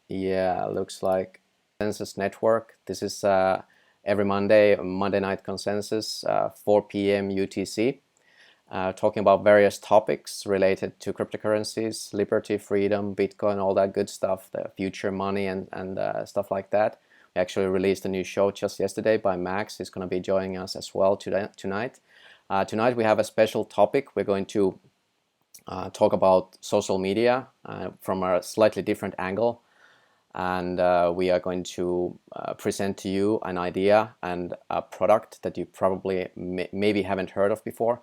Yeah, looks like Konsensus Network. This is every Monday night consensus, 4 p.m. UTC, talking about various topics related to cryptocurrencies, liberty, freedom, Bitcoin, all that good stuff, the future money and stuff like that. We actually released a new show just yesterday by Max. He's going to be joining us as well tonight. Tonight we have a special topic. We're going to talk about social media from a slightly different angle, and we are going to present to you an idea and a product that you probably maybe haven't heard of before,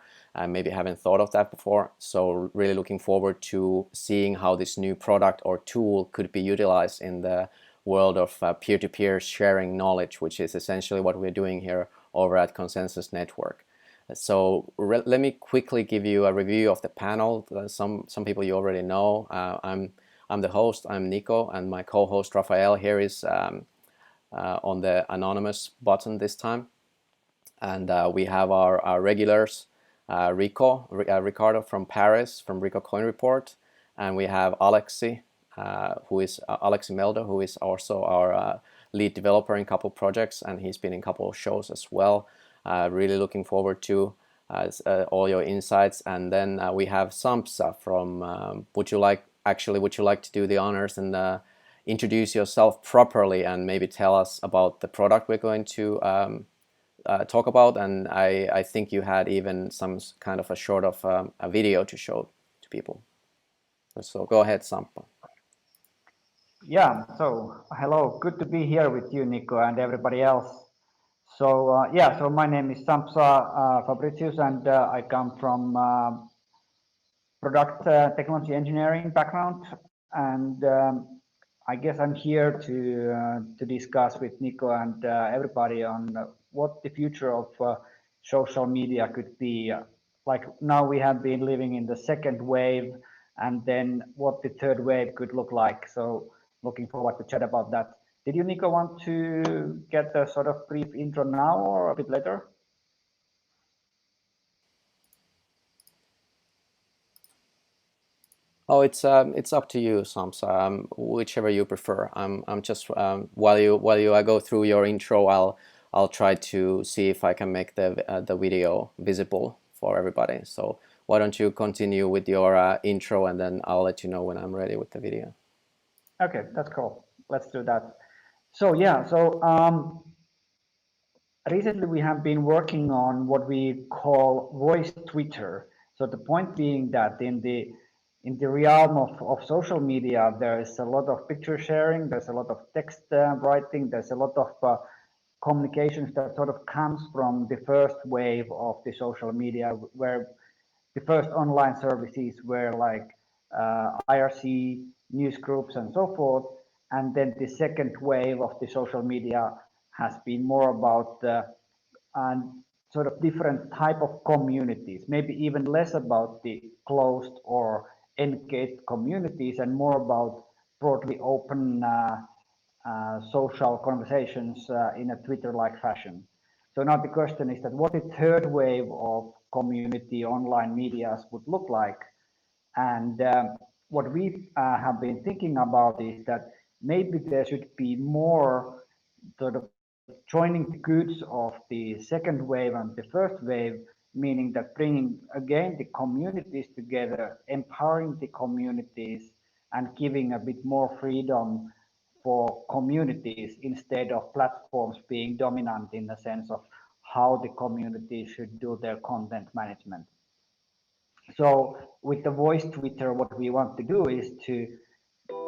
maybe haven't thought of that before. So really looking forward to seeing how this new product or tool could be utilized in the world of peer-to-peer sharing knowledge, which is essentially what we're doing here over at Konsensus Network. So let me quickly give you a review of the panel. Some people you already know. I'm the host. I'm Nico, and my co-host Rafael here is on the anonymous button this time. And we have our regulars, Ricardo from Paris, from Rico Coin Report, and we have Alexi, Alexi Meldo, who is also our lead developer in a couple projects, and he's been in a couple of shows as well. Really looking forward to all your insights. And then we have Sampsa from would you like to do the honors and introduce yourself properly and maybe tell us about the product we're going to talk about? And I think you had even some kind of a short of a video to show to people. So go ahead, Sampsa. Yeah, so hello, good to be here with you, Nico, and everybody else. So so my name is Sampsa Fabricius, and I come from product technology engineering background, and I guess I'm here to discuss with Nico and everybody on what the future of social media could be. Like now we have been living in the second wave, and then what the third wave could look like. So looking forward to chat about that. Did you, Nico, want to get a sort of brief intro now or a bit later? Oh, it's up to you, Samsa. Whichever you prefer. I'm just while you go through your intro, I'll try to see if I can make the video visible for everybody. So why don't you continue with your intro, and then I'll let you know when I'm ready with the video. Okay, that's cool. Let's do that. So yeah, so recently we have been working on what we call voice Twitter. So the point being that in the realm of social media, there is a lot of picture sharing, there's a lot of text writing, there's a lot of communications that sort of comes from the first wave of the social media, where the first online services were like IRC, news groups, and so forth. And then the second wave of the social media has been more about sort of different type of communities, maybe even less about the closed or engaged communities and more about broadly open social conversations in a Twitter-like fashion. So now the question is that what the third wave of community online medias would look like. And what we have been thinking about is that maybe there should be more sort of joining the goods of the second wave and the first wave, meaning that bringing again the communities together, empowering the communities, and giving a bit more freedom for communities instead of platforms being dominant in the sense of how the community should do their content management. So with the voice Twitter, what we want to do is to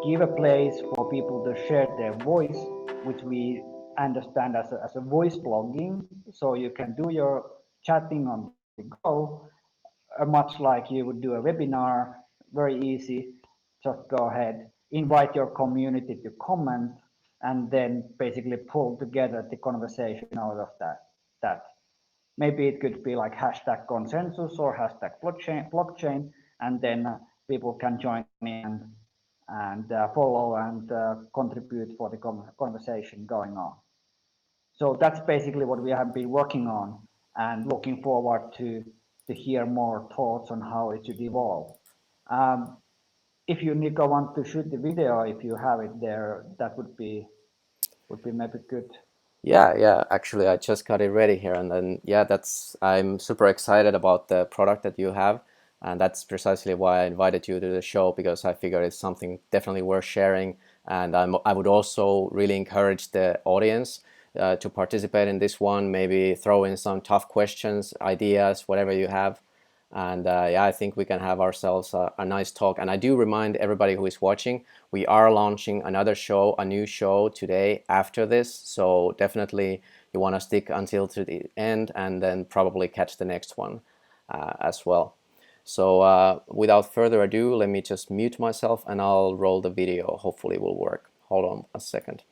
give a place for people to share their voice, which we understand as a voice blogging. So you can do your chatting on the go, much like you would do a webinar, very easy. Just go ahead, invite your community to comment, and then basically pull together the conversation out of that. Maybe it could be like hashtag consensus or hashtag blockchain, and then people can join in and follow and contribute for the conversation going on. So that's basically what we have been working on, and looking forward to hear more thoughts on how it should evolve. Um, if you, Nico, want to shoot the video, if you have it there, that would be maybe good. Yeah. Actually, I just got it ready here, and then yeah, that's I'm super excited about the product that you have, and that's precisely why I invited you to the show because I figured it's something definitely worth sharing, and I would also really encourage the audience to participate in this one. Maybe throw in some tough questions, ideas, whatever you have. And yeah, I think we can have ourselves a nice talk. And I do remind everybody who is watching, we are launching another show, a new show today after this. So definitely you want to stick until to the end and then probably catch the next one as well. So without further ado, let me just mute myself and I'll roll the video. Hopefully it will work. Hold on a second.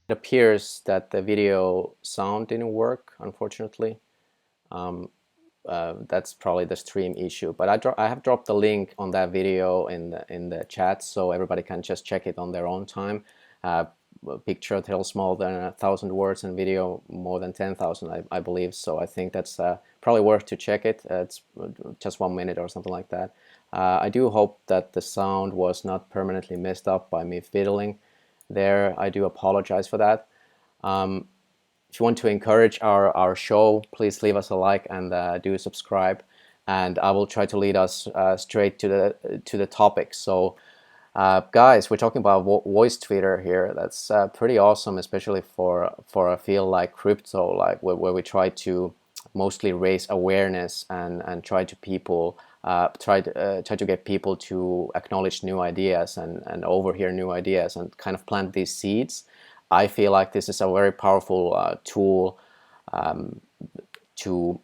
It appears that the video sound didn't work, unfortunately. That's probably the stream issue. But I have dropped the link on that video in the chat, so everybody can just check it on their own time. Picture tells more than 1,000 words, and video more than 10,000, I believe. So I think that's probably worth to check it. It's just 1 minute or something like that. I do hope that the sound was not permanently messed up by me fiddling there. I do apologize for that. If you want to encourage our show, please leave us a like and do subscribe. And I will try to lead us straight to the topic. So, guys, we're talking about voice Twitter here. That's pretty awesome, especially for a field like crypto, like where we try to mostly raise awareness and try to people try to get people to acknowledge new ideas and overhear new ideas and kind of plant these seeds. I feel like this is a very powerful tool to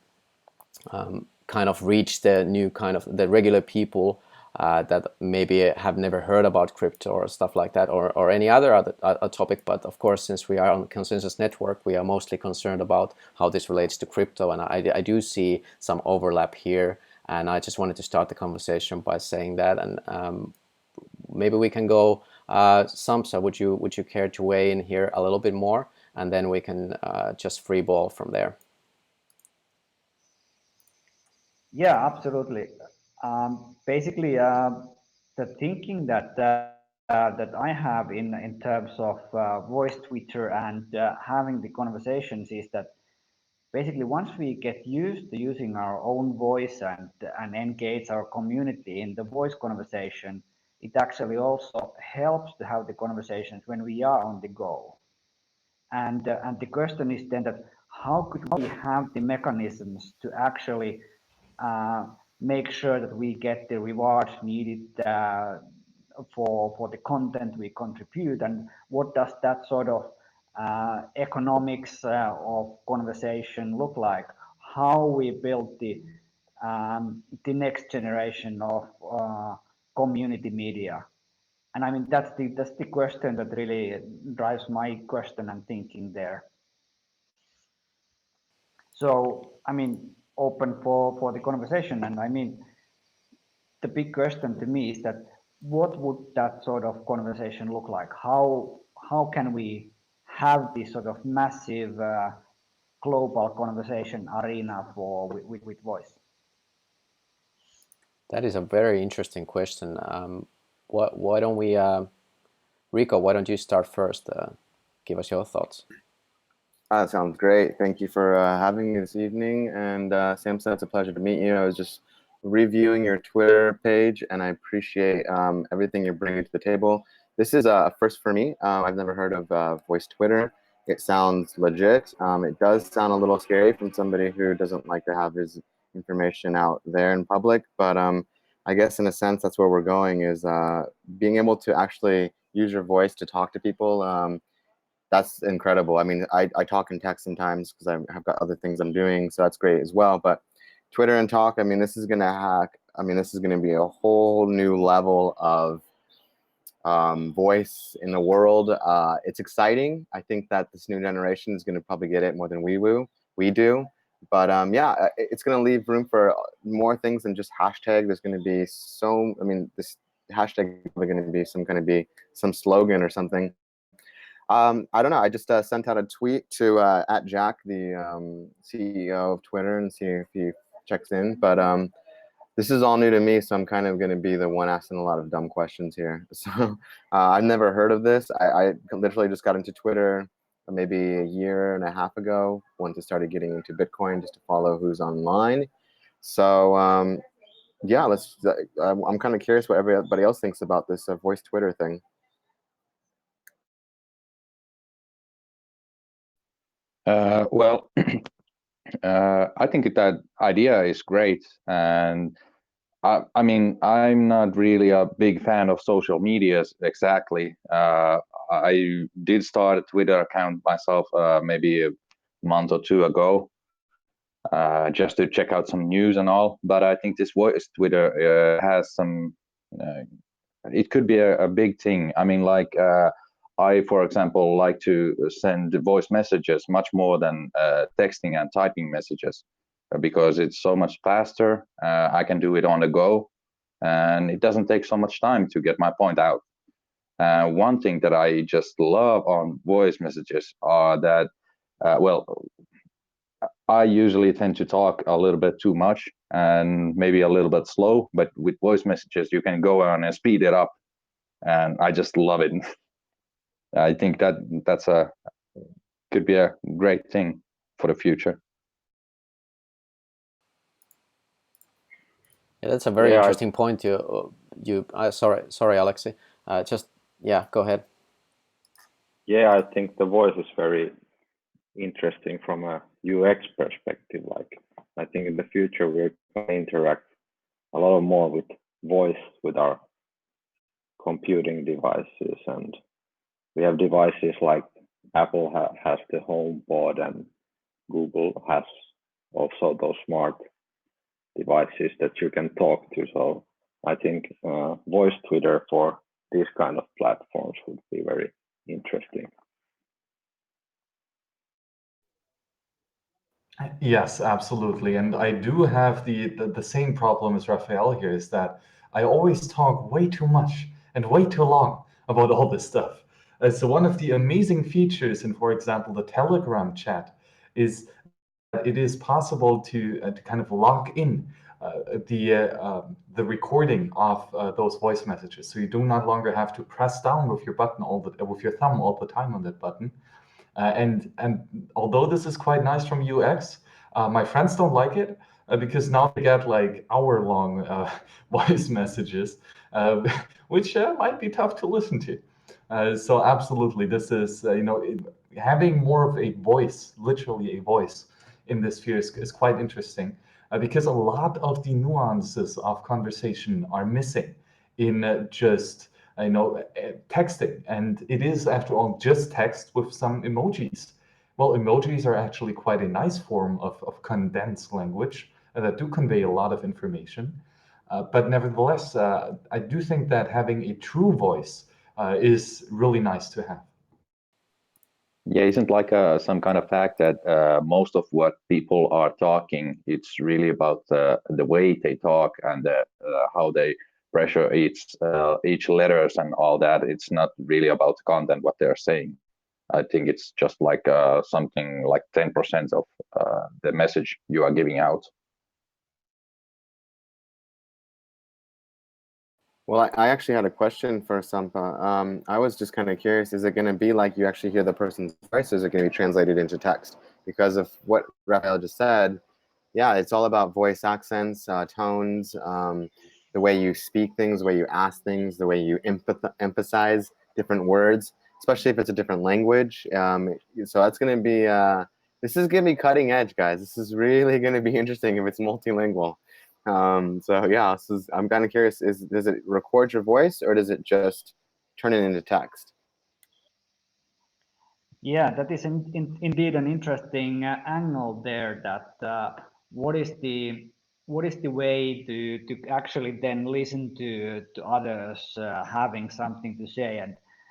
kind of reach the new kind of the regular people that maybe have never heard about crypto or stuff like that, or any other topic. But of course, since we are on Consensus Network, we are mostly concerned about how this relates to crypto, and I do see some overlap here. And I just wanted to start the conversation by saying that, and maybe we can go. Samsa, would you care to weigh in here a little bit more, and then we can just free ball from there. Yeah, absolutely. Basically, the thinking that I have in terms of voice Twitter and having the conversations is that basically once we get used to using our own voice and engage our community in the voice conversation, it actually also helps to have the conversations when we are on the go. And the question is then that how could we have the mechanisms to actually uh, make sure that we get the rewards needed for the content we contribute, and what does that sort of economics of conversation look like? How we build the next generation of community media? And I mean, that's the question that really drives my question and thinking there. So, I mean, open for the conversation. And I mean, the big question to me is that what would that sort of conversation look like? How can we have this sort of massive global conversation arena for with voice? That is a very interesting question. Why don't we, Rico? Why don't you start first? Give us your thoughts. That sounds great. Thank you for having me this evening. And Samson, it's a pleasure to meet you. I was just reviewing your Twitter page, and I appreciate everything you're bringing to the table. This is a first for me. I've never heard of voice Twitter. It sounds legit. It does sound a little scary from somebody who doesn't like to have his information out there in public. But I guess in a sense, that's where we're going, is being able to actually use your voice to talk to people. That's incredible. I mean, I talk and text sometimes because I've got other things I'm doing, so that's great as well. But Twitter and talk, I mean, this is gonna hack. I mean, this is gonna be a whole new level of voice in the world. It's exciting. I think that this new generation is gonna probably get it more than we do. But yeah, it's gonna leave room for more things than just hashtag. There's gonna be so. I mean, this hashtag is probably gonna be some slogan or something. I don't know. I just sent out a tweet to at Jack, the CEO of Twitter, and see if he checks in. But This is all new to me, so I'm kind of going to be the one asking a lot of dumb questions here. So I've never heard of this. I literally just got into Twitter maybe a year and a half ago once I started getting into Bitcoin just to follow who's online. So yeah, I'm kind of curious what everybody else thinks about this voice Twitter thing. Well, I think that idea is great, and I mean, I'm not really a big fan of social medias exactly. I did start a Twitter account myself maybe a month or two ago, just to check out some news and all. But I think this voice Twitter has some. It could be a big thing. I mean, like I, for example, like to send voice messages much more than texting and typing messages because it's so much faster. I can do it on the go, and it doesn't take so much time to get my point out. One thing that I just love on voice messages are that, well, I usually tend to talk a little bit too much and maybe a little bit slow, but with voice messages, you can go on and speed it up, and I just love it. I think that that's a could be a great thing for the future. Yeah, that's a very interesting point. Sorry, Alexi. Just yeah, go ahead. Yeah, I think the voice is very interesting from a UX perspective. Like, I think in the future we're going to interact a lot more with voice with our computing devices, and we have devices like Apple has the HomePod, and Google has also those smart devices that you can talk to. So I think voice Twitter for these kind of platforms would be very interesting. Yes, absolutely. And I do have the same problem as Raphael here, is that I always talk way too much and way too long about all this stuff. So one of the amazing features in, for example, the Telegram chat is that it is possible to kind of lock in the recording of those voice messages. So you do not longer have to press down with your button with your thumb all the time on that button. And although this is quite nice from UX, my friends don't like it because now they get like hour-long voice messages, which might be tough to listen to. So absolutely, this is having more of a voice, literally a voice, in this sphere is quite interesting because a lot of the nuances of conversation are missing in just texting, and it is, after all, just text with some emojis. Well, emojis are actually quite a nice form of condensed language that do convey a lot of information. But nevertheless, I do think that having a true voice is really nice to have. Yeah, isn't like some kind of fact that most of what people are talking, it's really about the way they talk and how they pressure each letters and all that. It's not really about the content what they're saying. I think it's just like something like 10% of the message you are giving out. Well, I actually had a question for Sampa. I was just kind of curious, is it going to be like you actually hear the person's voice, or is it going to be translated into text? Because of what Raphael just said, yeah, it's all about voice accents, tones, the way you speak things, the way you ask things, the way you emphasize different words, especially if it's a different language. So that's going to be, this is going to be cutting edge, guys. This is really going to be interesting if it's multilingual. So yeah, I'm kind of curious, does it record your voice or does it just turn it into text? Yeah, that is indeed an interesting angle there. That what is the way to actually then listen to others having something to say,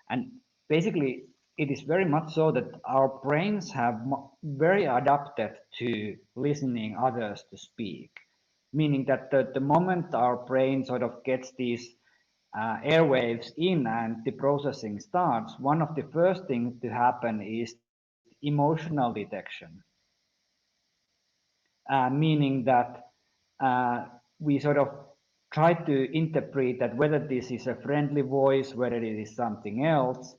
and basically it is very much so that our brains have very adapted to listening others to speak, meaning that the moment our brain sort of gets these airwaves in and the processing starts, one of the first things to happen is emotional detection, meaning that we sort of try to interpret that whether this is a friendly voice, whether it is something else,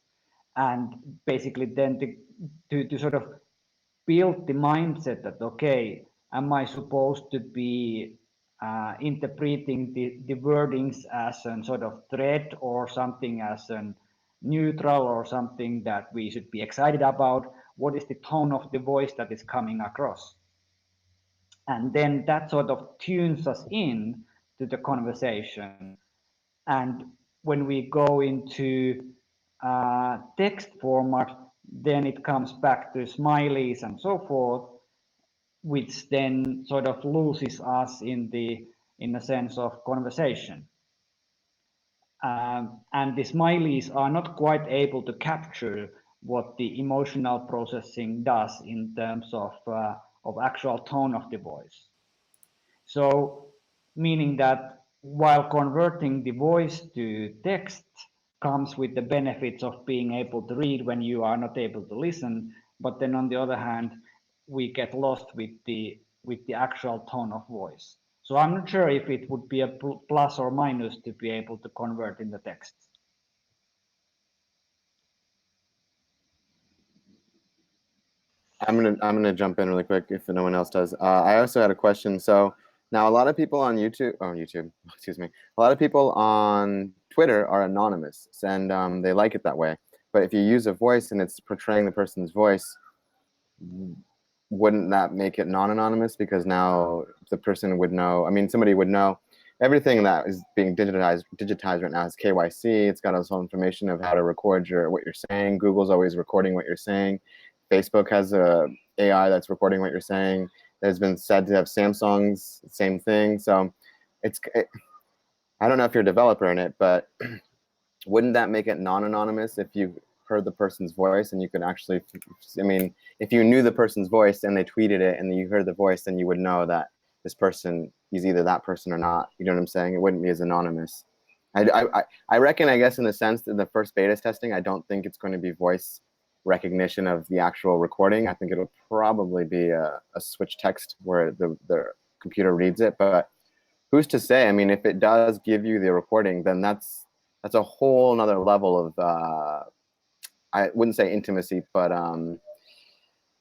and basically then to sort of build the mindset that, okay, am I supposed to be interpreting the wordings as a sort of threat or something as an neutral or something that we should be excited about? What is the tone of the voice that is coming across? And then that sort of tunes us in to the conversation. And when we go into text format, then it comes back to smileys and so forth, which then sort of loses us in a sense of conversation. And the smileys are not quite able to capture what the emotional processing does in terms of actual tone of the voice. So, meaning that while converting the voice to text comes with the benefits of being able to read when you are not able to listen, but then on the other hand, we get lost with the actual tone of voice. So I'm not sure if it would be a plus or minus to be able to convert in the text. I'm gonna jump in really quick if no one else does. I also had a question. So now a lot of people on YouTube, excuse me, a lot of people on Twitter are anonymous, and they like it that way. But if you use a voice and it's portraying the person's voice, wouldn't that make it non-anonymous? Because now the person would know. I mean, somebody would know everything that is being digitized right now is KYC. It's got its own information of how to record what you're saying. Google's always recording what you're saying. Facebook has a AI that's recording what you're saying. There's been said to have Samsung's same thing. So I don't know if you're a developer in it, but wouldn't that make it non-anonymous if you heard the person's voice and you could actually, I mean, if you knew the person's voice and they tweeted it and you heard the voice, then you would know that this person is either that person or not. You know what I'm saying? It wouldn't be as anonymous. I reckon, I guess, in the sense that the first beta testing, I don't think it's going to be voice recognition of the actual recording. I think it'll probably be a switch text where the computer reads it. But who's to say? I mean, if it does give you the recording, then that's a whole nother level of I wouldn't say intimacy, but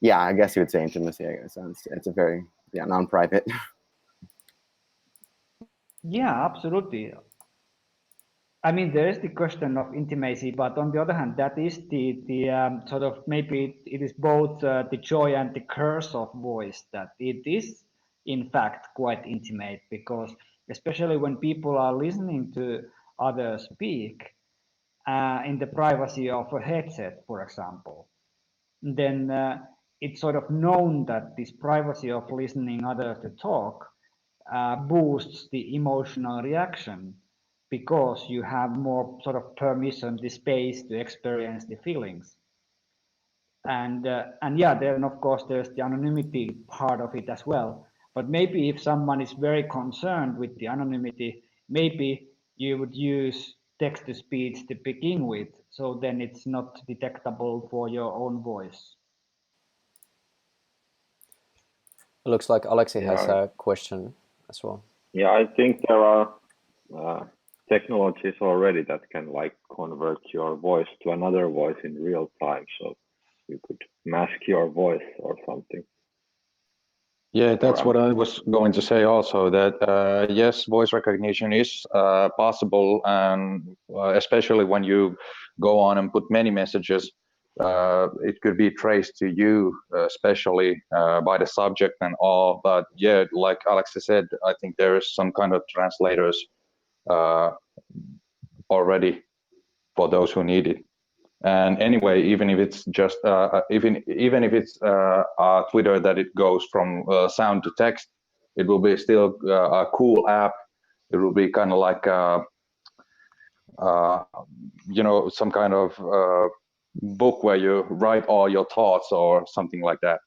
yeah, I guess you would say intimacy. I guess it's a very non-private. Yeah, absolutely. I mean, there is the question of intimacy, but on the other hand, that is the sort of, maybe it is both the joy and the curse of voice, that it is in fact quite intimate, because especially when people are listening to others speak in the privacy of a headset, for example, then it's sort of known that this privacy of listening others to talk boosts the emotional reaction, because you have more sort of permission, the space to experience the feelings. And yeah, then of course there's the anonymity part of it as well. But maybe if someone is very concerned with the anonymity, maybe you would use text to speech to begin with, so then it's not detectable for your own voice. It looks like Alexi has Yeah. a question as well. Yeah, I think there are technologies already that can like convert your voice to another voice in real time. So you could mask your voice or something. Yeah, that's what I was going to say also, that yes, voice recognition is possible, and especially when you go on and put many messages, it could be traced to you, especially by the subject and all. But yeah, like Alex said, I think there is some kind of translators already for those who need it. And anyway, even if it's just even if it's Twitter that it goes from sound to text, it will be still a cool app. It will be kind of like you know, some kind of book where you write all your thoughts or something like that.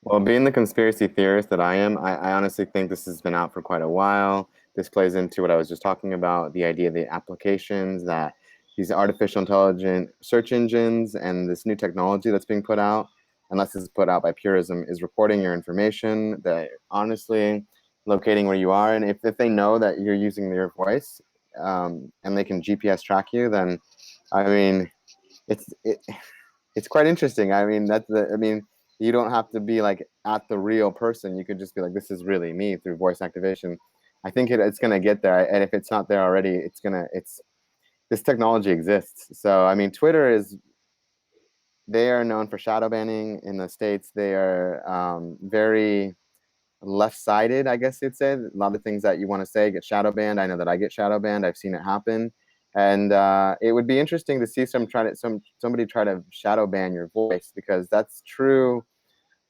Well, being the conspiracy theorist that I am, I honestly think this has been out for quite a while. This plays into what I was just talking about, the idea of the applications, that these artificial intelligent search engines and this new technology that's being put out unless it's put out by purism, is recording your information, that honestly locating where you are. And if they know that you're using your voice, and they can GPS track you, then I mean, it's quite interesting. I mean, you don't have to be like at the real person. You could just be like, this is really me through voice activation. I think it's going to get there. And if it's not there already, this technology exists. So, I mean, they are known for shadow banning in the States. They are very left-sided, I guess you'd say. A lot of things that you want to say get shadow banned. I know that I get shadow banned. I've seen it happen. And it would be interesting to see somebody try to shadow ban your voice, because that's true.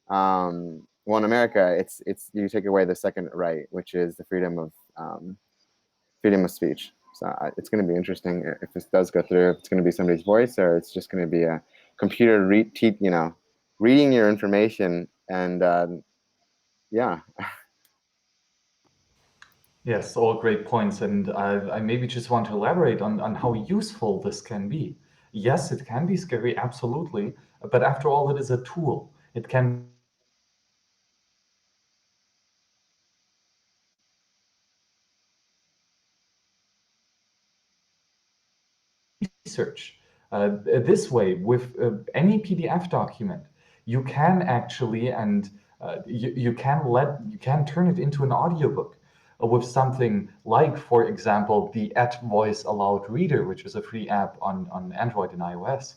Well, in America, it's you take away the second right, which is the freedom of speech. So it's going to be interesting if this does go through. If it's going to be somebody's voice, or it's just going to be a computer reading your information. And yeah. Yes, all great points. And I maybe just want to elaborate on how useful this can be. Yes, it can be scary, absolutely. But after all, it is a tool. It can research. This way, with any PDF document, you can actually, and you can turn it into an audiobook with something like, for example, the @Voice Aloud Reader, which is a free app on Android and iOS.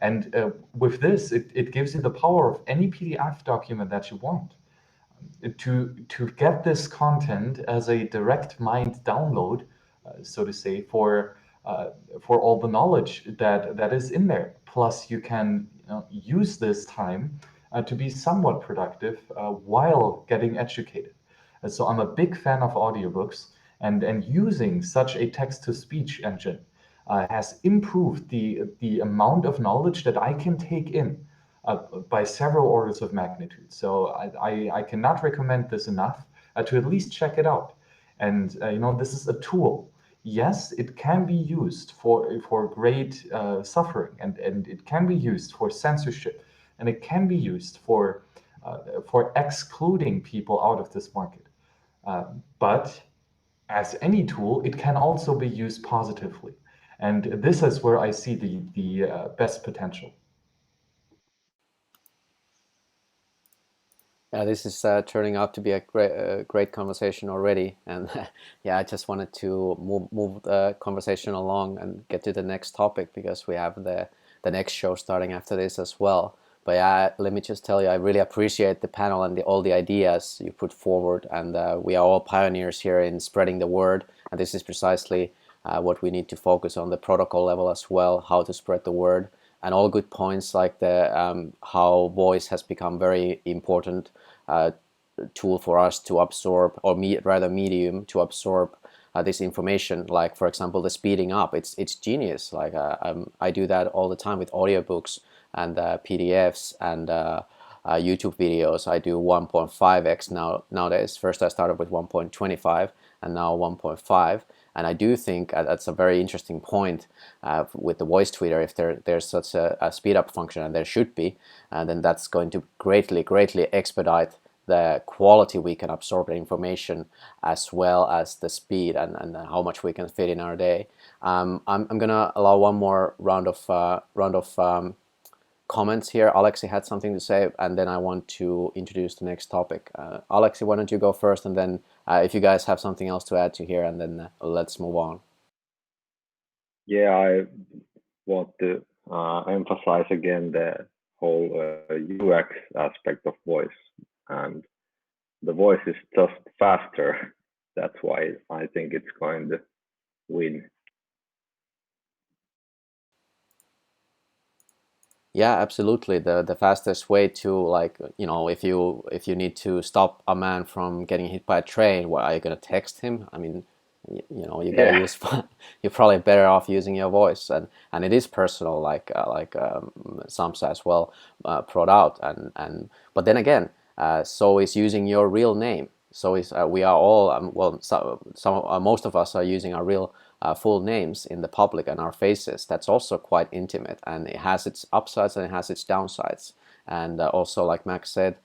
And with this, it gives you the power of any PDF document that you want to get this content as a direct mind download, so to say, for all the knowledge that is in there. Plus, you can use this time to be somewhat productive while getting educated. So I'm a big fan of audiobooks, and using such a text-to-speech engine has improved the amount of knowledge that I can take in by several orders of magnitude. So I cannot recommend this enough to at least check it out. And this is a tool. Yes, it can be used for great suffering, and it can be used for censorship, and it can be used for excluding people out of this market. But as any tool, it can also be used positively. And this is where I see the best potential. Yeah, this is turning out to be a great conversation already, and yeah, I just wanted to move the conversation along and get to the next topic, because we have the next show starting after this as well. But yeah, let me just tell you, I really appreciate the panel and all the ideas you put forward, and we are all pioneers here in spreading the word, and this is precisely what we need to focus on, the protocol level as well, how to spread the word. And all good points, like the how voice has become very important uh, tool for us to absorb, or rather medium to absorb this information. Like, for example, the speeding up, it's genius. Like I do that all the time with audiobooks and PDFs and YouTube videos. I do 1.5x nowadays. First I started with 1.25 and now 1.5. And I do think that's a very interesting point with the voice tweeter. If there's such a speed up function, and there should be, then that's going to greatly expedite the quality we can absorb the information, as well as the speed and how much we can fit in our day. I'm gonna allow one more round of comments here. Alexi had something to say, and then I want to introduce the next topic. Alexi, why don't you go first, and then if you guys have something else to add to here, and then let's move on. Yeah, I want to emphasize again the whole UX aspect of voice, and the voice is just faster. That's why I think it's going to win. Yeah, absolutely. The fastest way to, like, if you need to stop a man from getting hit by a train, what are you gonna text him? I mean, you gotta Yeah, use. You're probably better off using your voice, and it is personal, like Samsa as well brought out, and but then again, so is using your real name. So is we are all well, most of us are using our real full names in the public and our faces. That's also quite intimate, and it has its upsides and it has its downsides. And also, like Max said,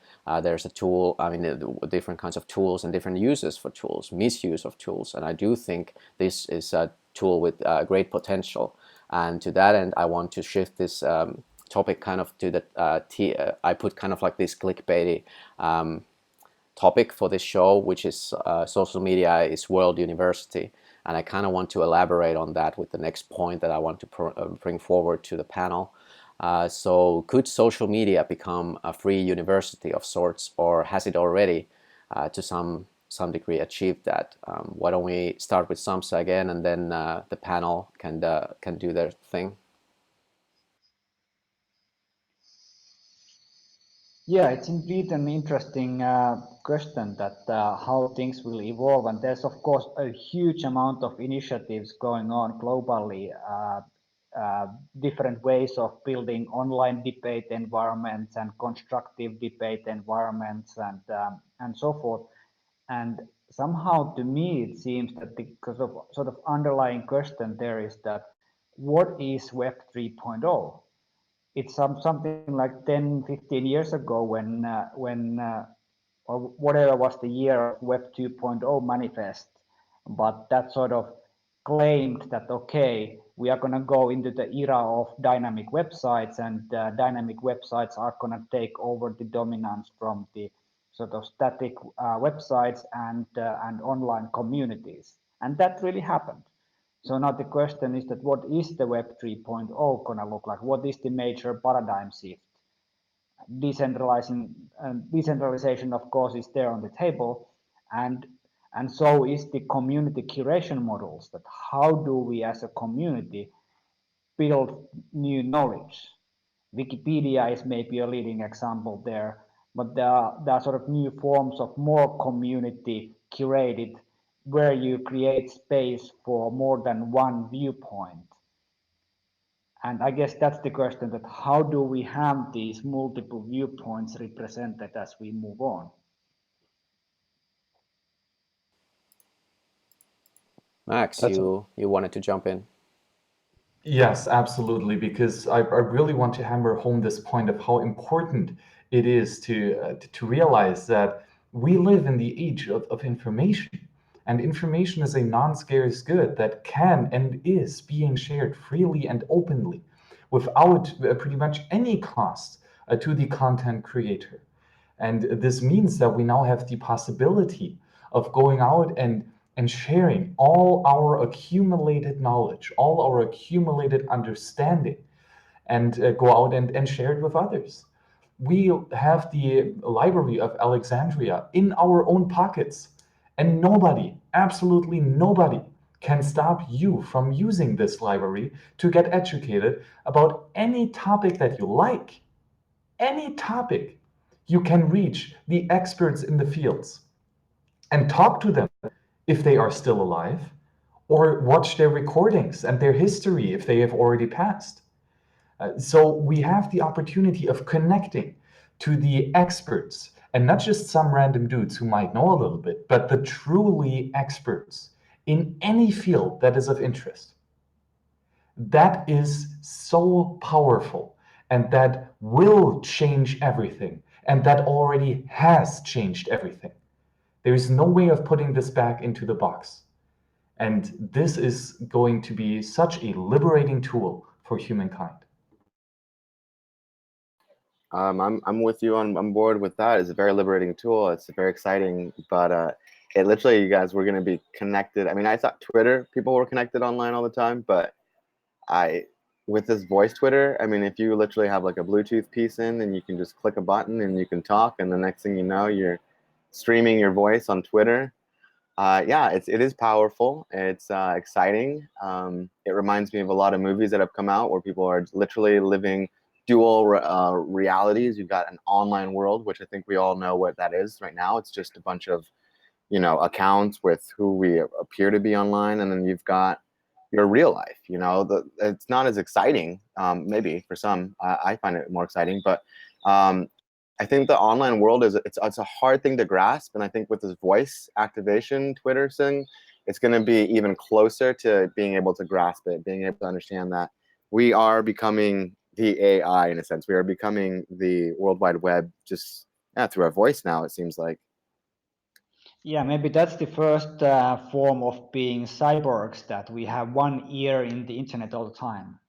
there's a tool, I mean, different kinds of tools and different uses for tools, misuse of tools. And I do think this is a tool with great potential. And to that end, I want to shift this topic kind of to the, I put kind of like this clickbaity topic for this show, which is social media is world university. And I kind of want to elaborate on that with the next point that I want to bring forward to the panel. So could social media become a free university of sorts, or has it already to some degree achieved that? Why don't we start with Samsa again, and then the panel can do their thing. Yeah, it's indeed an interesting question that how things will evolve, and there's of course a huge amount of initiatives going on globally, different ways of building online debate environments and constructive debate environments and so forth. And somehow to me it seems that because of sort of underlying question there is that what is Web 3.0? It's something like 10, 15 years ago when or whatever was the year of Web 2.0 manifest, but that sort of claimed that, okay, we are going to go into the era of dynamic websites, and dynamic websites are going to take over the dominance from the sort of static websites and online communities. And that really happened. So now the question is that what is the Web 3.0 going to look like? What is the major paradigm shift? Decentralization, of course, is there on the table, and so is the community curation models. That how do we, as a community, build new knowledge? Wikipedia is maybe a leading example there, but there are sort of new forms of more community curated, where you create space for more than one viewpoint. And I guess that's the question, that how do we have these multiple viewpoints represented as we move on? Max, you wanted to jump in. Yes, absolutely, because I really want to hammer home this point of how important it is to realize that we live in the age of information, and information is a non-scarce good that can and is being shared freely and openly without pretty much any cost to the content creator. And this means that we now have the possibility of going out and sharing all our accumulated knowledge, all our accumulated understanding, and go out and share it with others. We have the Library of Alexandria in our own pockets, and nobody, absolutely nobody, can stop you from using this library to get educated about any topic that you like. Any topic. You can reach the experts in the fields and talk to them if they are still alive, or watch their recordings and their history if they have already passed. So we have the opportunity of connecting to the experts, and not just some random dudes who might know a little bit, but the truly experts in any field that is of interest. That is so powerful, and that will change everything, and that already has changed everything. There is no way of putting this back into the box. And this is going to be such a liberating tool for humankind. I'm with you on board with that. It's a very liberating tool. It's very exciting, but it literally, you guys, we're going to be connected. I mean, I thought Twitter, people were connected online all the time, but with this voice Twitter, I mean, if you literally have like a Bluetooth piece in, and you can just click a button and you can talk, and the next thing you know, you're streaming your voice on Twitter. Yeah, it is powerful. It's exciting. It reminds me of a lot of movies that have come out where people are literally living dual realities. You've got an online world, which I think we all know what that is right now. It's just a bunch of, accounts with who we appear to be online, and then you've got your real life. It's not as exciting, maybe for some. I find it more exciting, but I think the online world it's a hard thing to grasp, and I think with this voice activation Twitter thing, it's going to be even closer to being able to grasp it, being able to understand that we are becoming the AI in a sense. We are becoming the World Wide Web just through our voice now, it seems like. Yeah, maybe that's the first form of being cyborgs, that we have one ear in the internet all the time.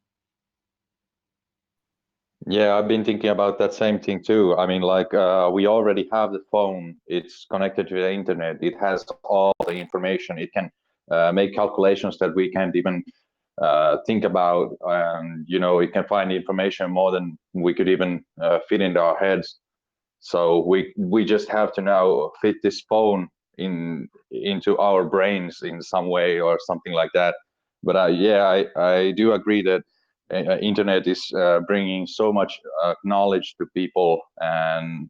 Yeah, I've been thinking about that same thing too. I mean, like we already have the phone. It's connected to the internet. It has all the information. It can make calculations that we can't even think about. And it can find information more than we could even fit into our heads. So we just have to now fit this phone into our brains in some way or something like that. But yeah, I do agree that internet is bringing so much knowledge to people, and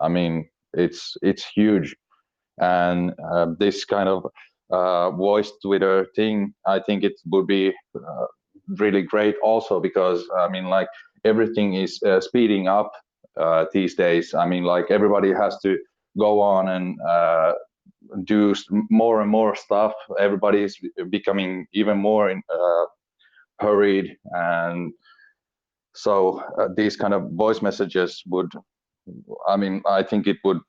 I mean it's huge. And this kind of voice Twitter thing, I think it would be really great also, because I mean, like, everything is speeding up these days. I mean, like, everybody has to go on and do more and more stuff. Everybody is becoming even more hurried, and so these kind of voice messages would, I mean, I think it would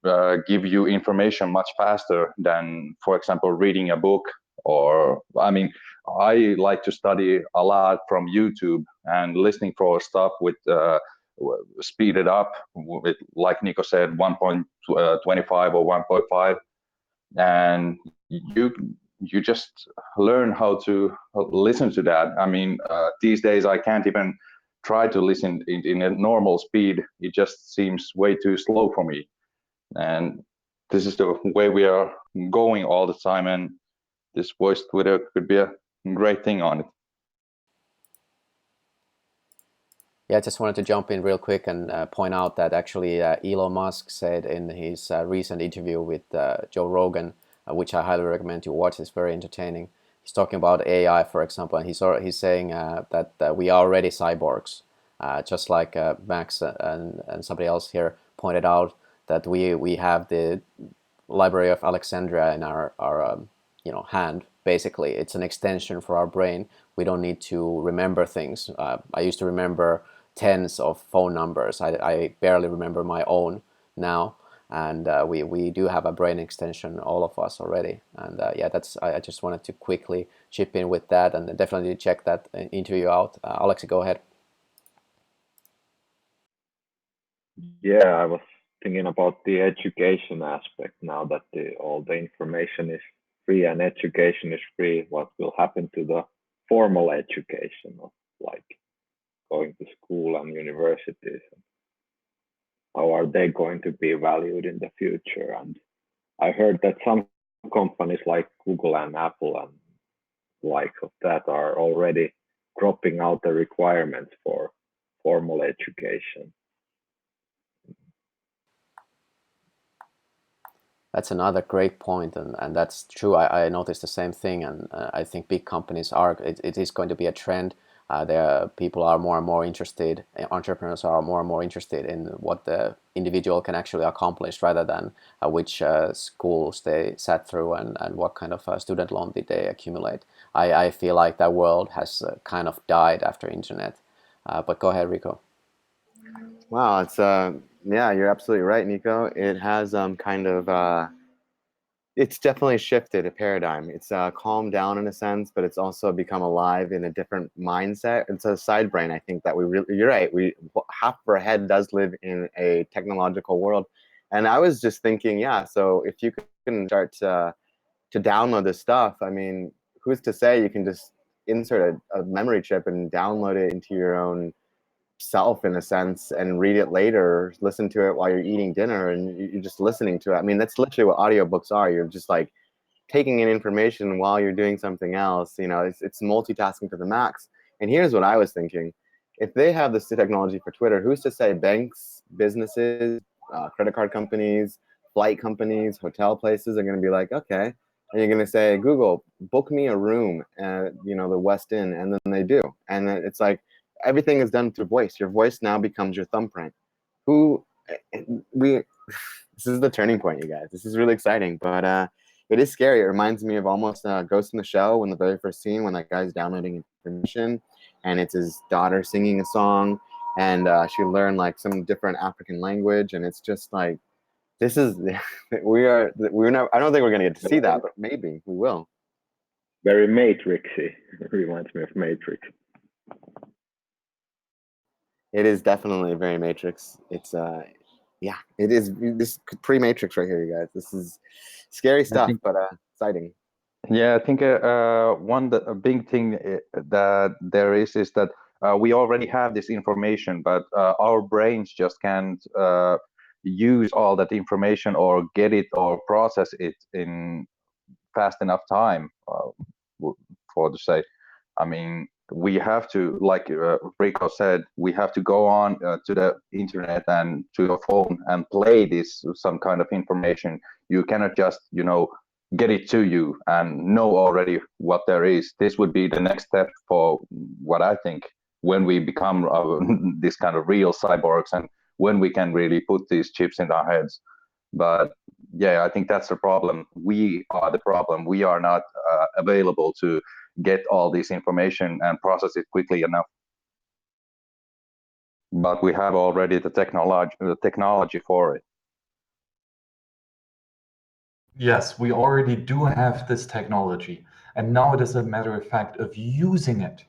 give you information much faster than, for example, reading a book. Or, I mean, I like to study a lot from YouTube, and listening for stuff with speeded up with, like Nico said, 1.25 or 1.5, and you just learn how to listen to that. I mean, these days I can't even try to listen in a normal speed. It just seems way too slow for me. And this is the way we are going all the time, and this voice Twitter could be a great thing on it. Yeah, I just wanted to jump in real quick and point out that actually Elon Musk said in his recent interview with Joe Rogan, which I highly recommend you watch. It's very entertaining. He's talking about AI, for example, and he's saying that we are already cyborgs, just like Max and somebody else here pointed out, that we have the Library of Alexandria in our hand. Basically, it's an extension for our brain. We don't need to remember things. I used to remember tens of phone numbers. I barely remember my own now, and we do have a brain extension, all of us already. And yeah, I just wanted to quickly chip in with that, and definitely check that interview out. Alex, go ahead. Yeah, I was thinking about the education aspect now that all the information is free and education is free. What will happen to the formal education of, like, going to school and universities? How are they going to be valued in the future? And I heard that some companies like Google and Apple and like of that are already dropping out the requirements for formal education. That's another great point, and that's true. I noticed the same thing, and I think big companies are. It is going to be a trend. People are more and more interested. Entrepreneurs are more and more interested in what the individual can actually accomplish, rather than which schools they sat through and what kind of student loan did they accumulate. I feel like that world has kind of died after internet. But go ahead, Rico. Wow, it's yeah, you're absolutely right, Nico. It has kind of it's definitely shifted a paradigm. It's calmed down in a sense, but it's also become alive in a different mindset. It's a side brain, I think, that we really, you're right, we half of our head does live in a technological world. And I was just thinking, yeah, so if you can start to download this stuff, I mean, who's to say you can just insert a memory chip and download it into your own self in a sense and read it later, listen to it while you're eating dinner, and you're just listening to it. I mean, that's literally what audiobooks are. You're just like taking in information while you're doing something else. It's multitasking to the max. And here's what I was thinking. If they have this technology for Twitter, who's to say banks, businesses, credit card companies, flight companies, hotel places are going to be like, okay, and you're going to say, Google, book me a room at the West Inn, and then they do. And then it's like everything is done through voice. Your voice now becomes your thumbprint. Who we This is the turning point, you guys. This is really exciting. But it is scary. It reminds me of almost Ghost in the Shell, when the very first scene, when that guy's downloading information and it's his daughter singing a song, and she learned like some different African language, and it's just like, this is we're not, I don't think we're gonna get to see that, but maybe we will. Very Matrixy. Reminds me of Matrix. It is definitely very Matrix. It's yeah, it is this pre-Matrix right here, you guys. This is scary stuff, but exciting. Yeah, I think a big thing that there is that we already have this information, but our brains just can't use all that information or get it or process it in fast enough time for to say. I mean, we have to, like Rico said, we have to go on to the internet and to your phone and play this some kind of information. You cannot just, get it to you and know already what there is. This would be the next step for what I think, when we become this kind of real cyborgs, and when we can really put these chips in our heads. But yeah, I think that's the problem. We are the problem. We are not available to get all this information and process it quickly enough. But we have already the technology for it. Yes, we already do have this technology, and now it is a matter of fact of using it.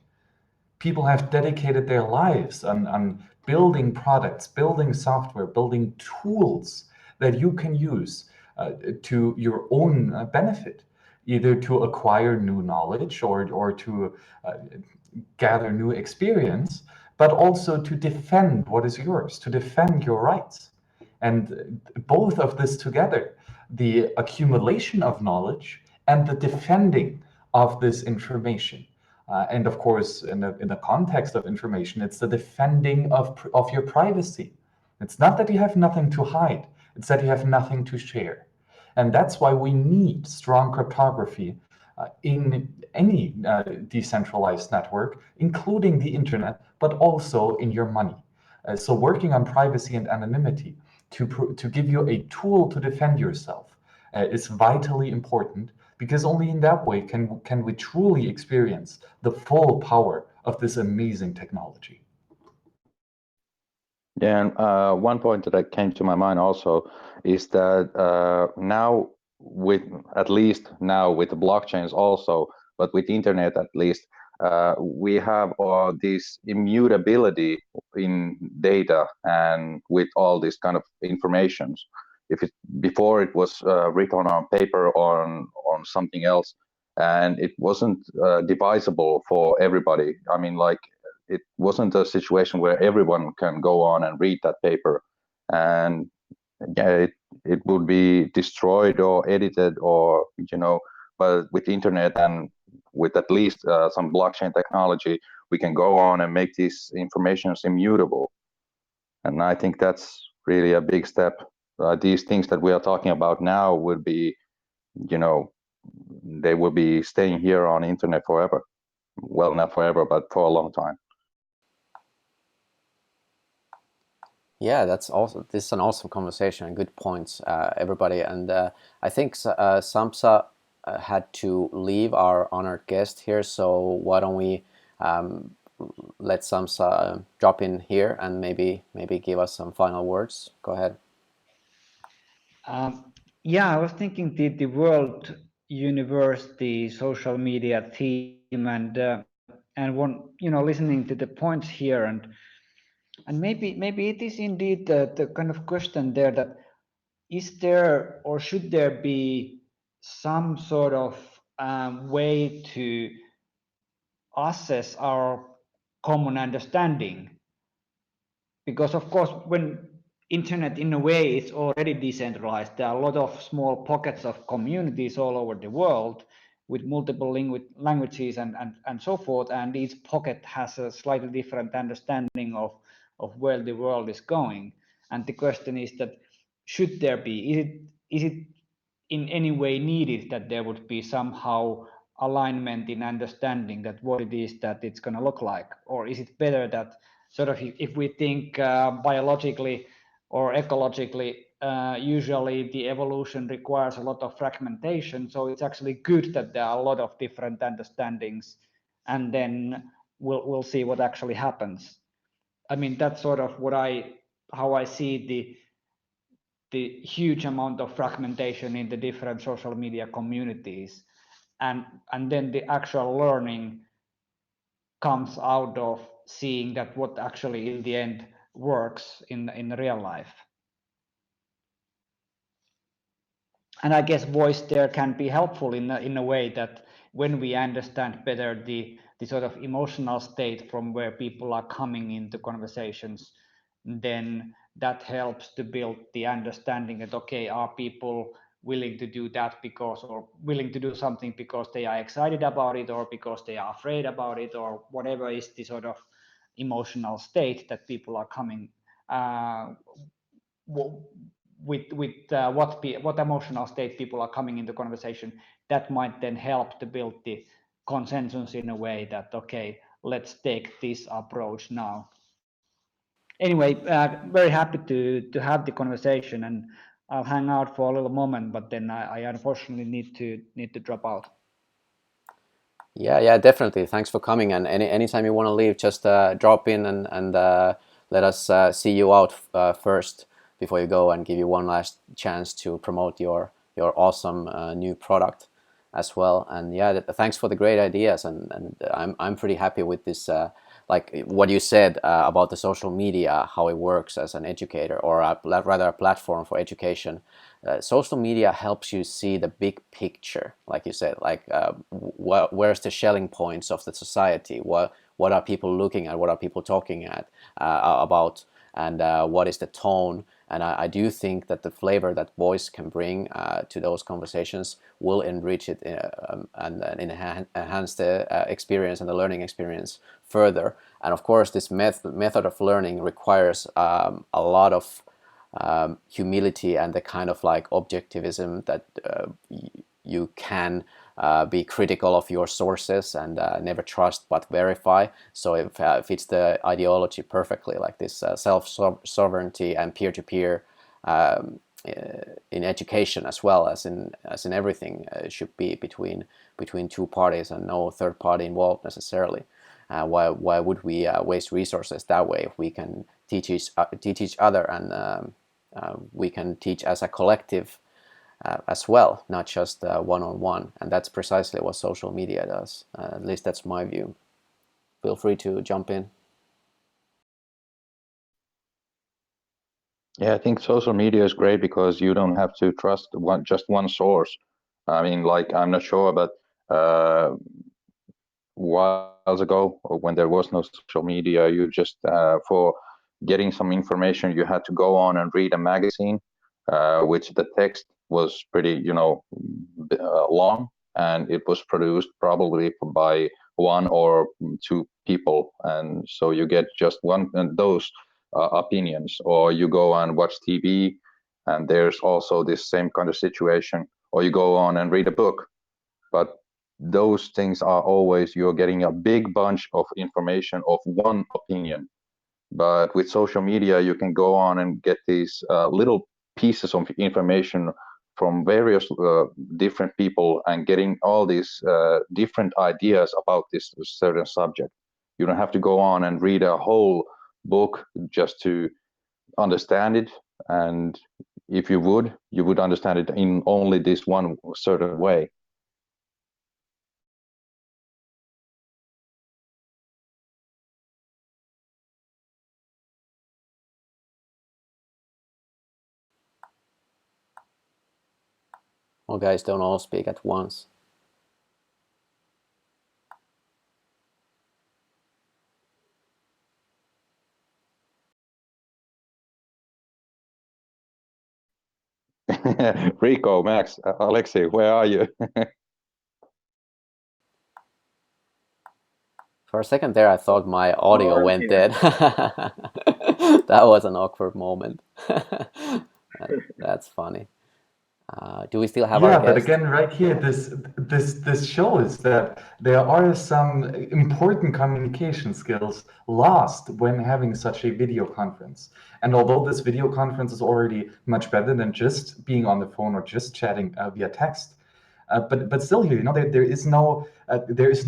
People have dedicated their lives on building products, building software, building tools that you can use to your own benefit, either to acquire new knowledge or to gather new experience, but also to defend what is yours, to defend your rights. And both of this together, the accumulation of knowledge and the defending of this information. And of course, in the context of information, it's the defending of your privacy. It's not that you have nothing to hide, it's that you have nothing to share. And that's why we need strong cryptography in any decentralized network, including the internet, but also in your money. So working on privacy and anonymity to give you a tool to defend yourself is vitally important, because only in that way can we truly experience the full power of this amazing technology. Yeah, and one point that came to my mind also is that now, with at least now with the blockchains also, but with the internet at least, we have this immutability in data and with all this kind of informations. If it before it was written on paper or on something else, and it wasn't divisible for everybody. I mean, like, it wasn't a situation where everyone can go on and read that paper, and yeah, it would be destroyed or edited, or but with the internet and with at least some blockchain technology, we can go on and make these informations immutable. And I think that's really a big step. These things that we are talking about now would be, they will be staying here on the internet forever. Well, not forever, but for a long time. Yeah, this is an awesome conversation and good points, everybody. And I think Samsa had to leave, our honored guest here. So why don't we let Samsa drop in here and maybe give us some final words. Go ahead. Yeah, I was thinking the world universe, the social media theme, and one, listening to the points here, and maybe it is indeed the kind of question there, that is there or should there be some sort of way to assess our common understanding? Because of course, when internet in a way is already decentralized, there are a lot of small pockets of communities all over the world with multiple languages and so forth, and each pocket has a slightly different understanding of where the world is going. And the question is that, should there be, is it in any way needed that there would be somehow alignment in understanding that what it is that it's going to look like? Or is it better that sort of, if we think biologically or ecologically, usually the evolution requires a lot of fragmentation. So it's actually good that there are a lot of different understandings, and then we'll see what actually happens. I mean, that's sort of how I see the huge amount of fragmentation in the different social media communities, and then the actual learning comes out of seeing that what actually in the end works in real life. And I guess voice there can be helpful in a way that when we understand better the sort of emotional state from where people are coming into conversations, then that helps to build the understanding that, okay, are people willing to do that because, or willing to do something because they are excited about it, or because they are afraid about it, or whatever is the sort of emotional state that people are coming with what emotional state people are coming into conversation. That might then help to build the consensus in a way that, okay, let's take this approach now. Anyway, very happy to have the conversation, and I'll hang out for a little moment, but then I unfortunately need to drop out. Yeah, definitely. Thanks for coming. And anytime you want to leave, just drop in and let us see you out first before you go, and give you one last chance to promote your awesome new product as well. And yeah, thanks for the great ideas. And I'm pretty happy with this. Like what you said about the social media, how it works as an educator, or rather a platform for education. Social media helps you see the big picture, like you said, like where's the shelling points of the society, what are people looking at, what are people talking about, and what is the tone. And I do think that the flavor that voice can bring to those conversations will enrich it and enhance the experience and the learning experience further. And of course, this method of learning requires a lot of humility and the kind of like objectivism that you can be critical of your sources and never trust but verify. So it fits the ideology perfectly, like this self-sovereignty and peer-to-peer in education as well as in everything should be between two parties and no third party involved necessarily. Why would we waste resources that way if we can teach each other, and we can teach as a collective as well, not just one-on-one. And that's precisely what social media does. At least that's my view. Feel free to jump in. Yeah, I think social media is great because you don't have to trust just one source. I mean, like, I'm not sure, but whiles ago, or when there was no social media, you just for getting some information, you had to go on and read a magazine, which the text was pretty, long, and it was produced probably by one or two people, and so you get just one and those opinions. Or you go and watch TV, and there's also this same kind of situation. Or you go on and read a book, but those things are always, you're getting a big bunch of information of one opinion. But with social media, you can go on and get these little pieces of information from various different people, and getting all these different ideas about this certain subject. You don't have to go on and read a whole book just to understand it. And if you would understand it in only this one certain way. Well, guys, don't all speak at once. Rico, Max, Alexei, where are you? For a second there, I thought my audio went dead. That was an awkward moment. That's funny. Do we still have Yeah, our but guest? again, right here, this shows that there are some important communication skills lost when having such a video conference. And although this video conference is already much better than just being on the phone or just chatting via text, but still here, there is no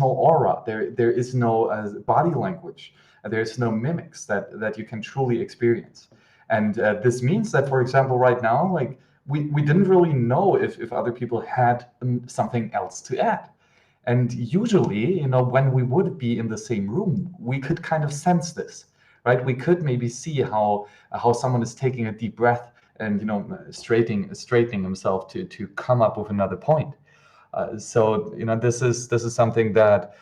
aura, there is no body language, there is no mimics that you can truly experience. And this means that, for example, right now, like we didn't really know if other people had something else to add. And usually, when we would be in the same room, we could kind of sense this, right? We could maybe see how someone is taking a deep breath and straightening himself to come up with another point. So this is something that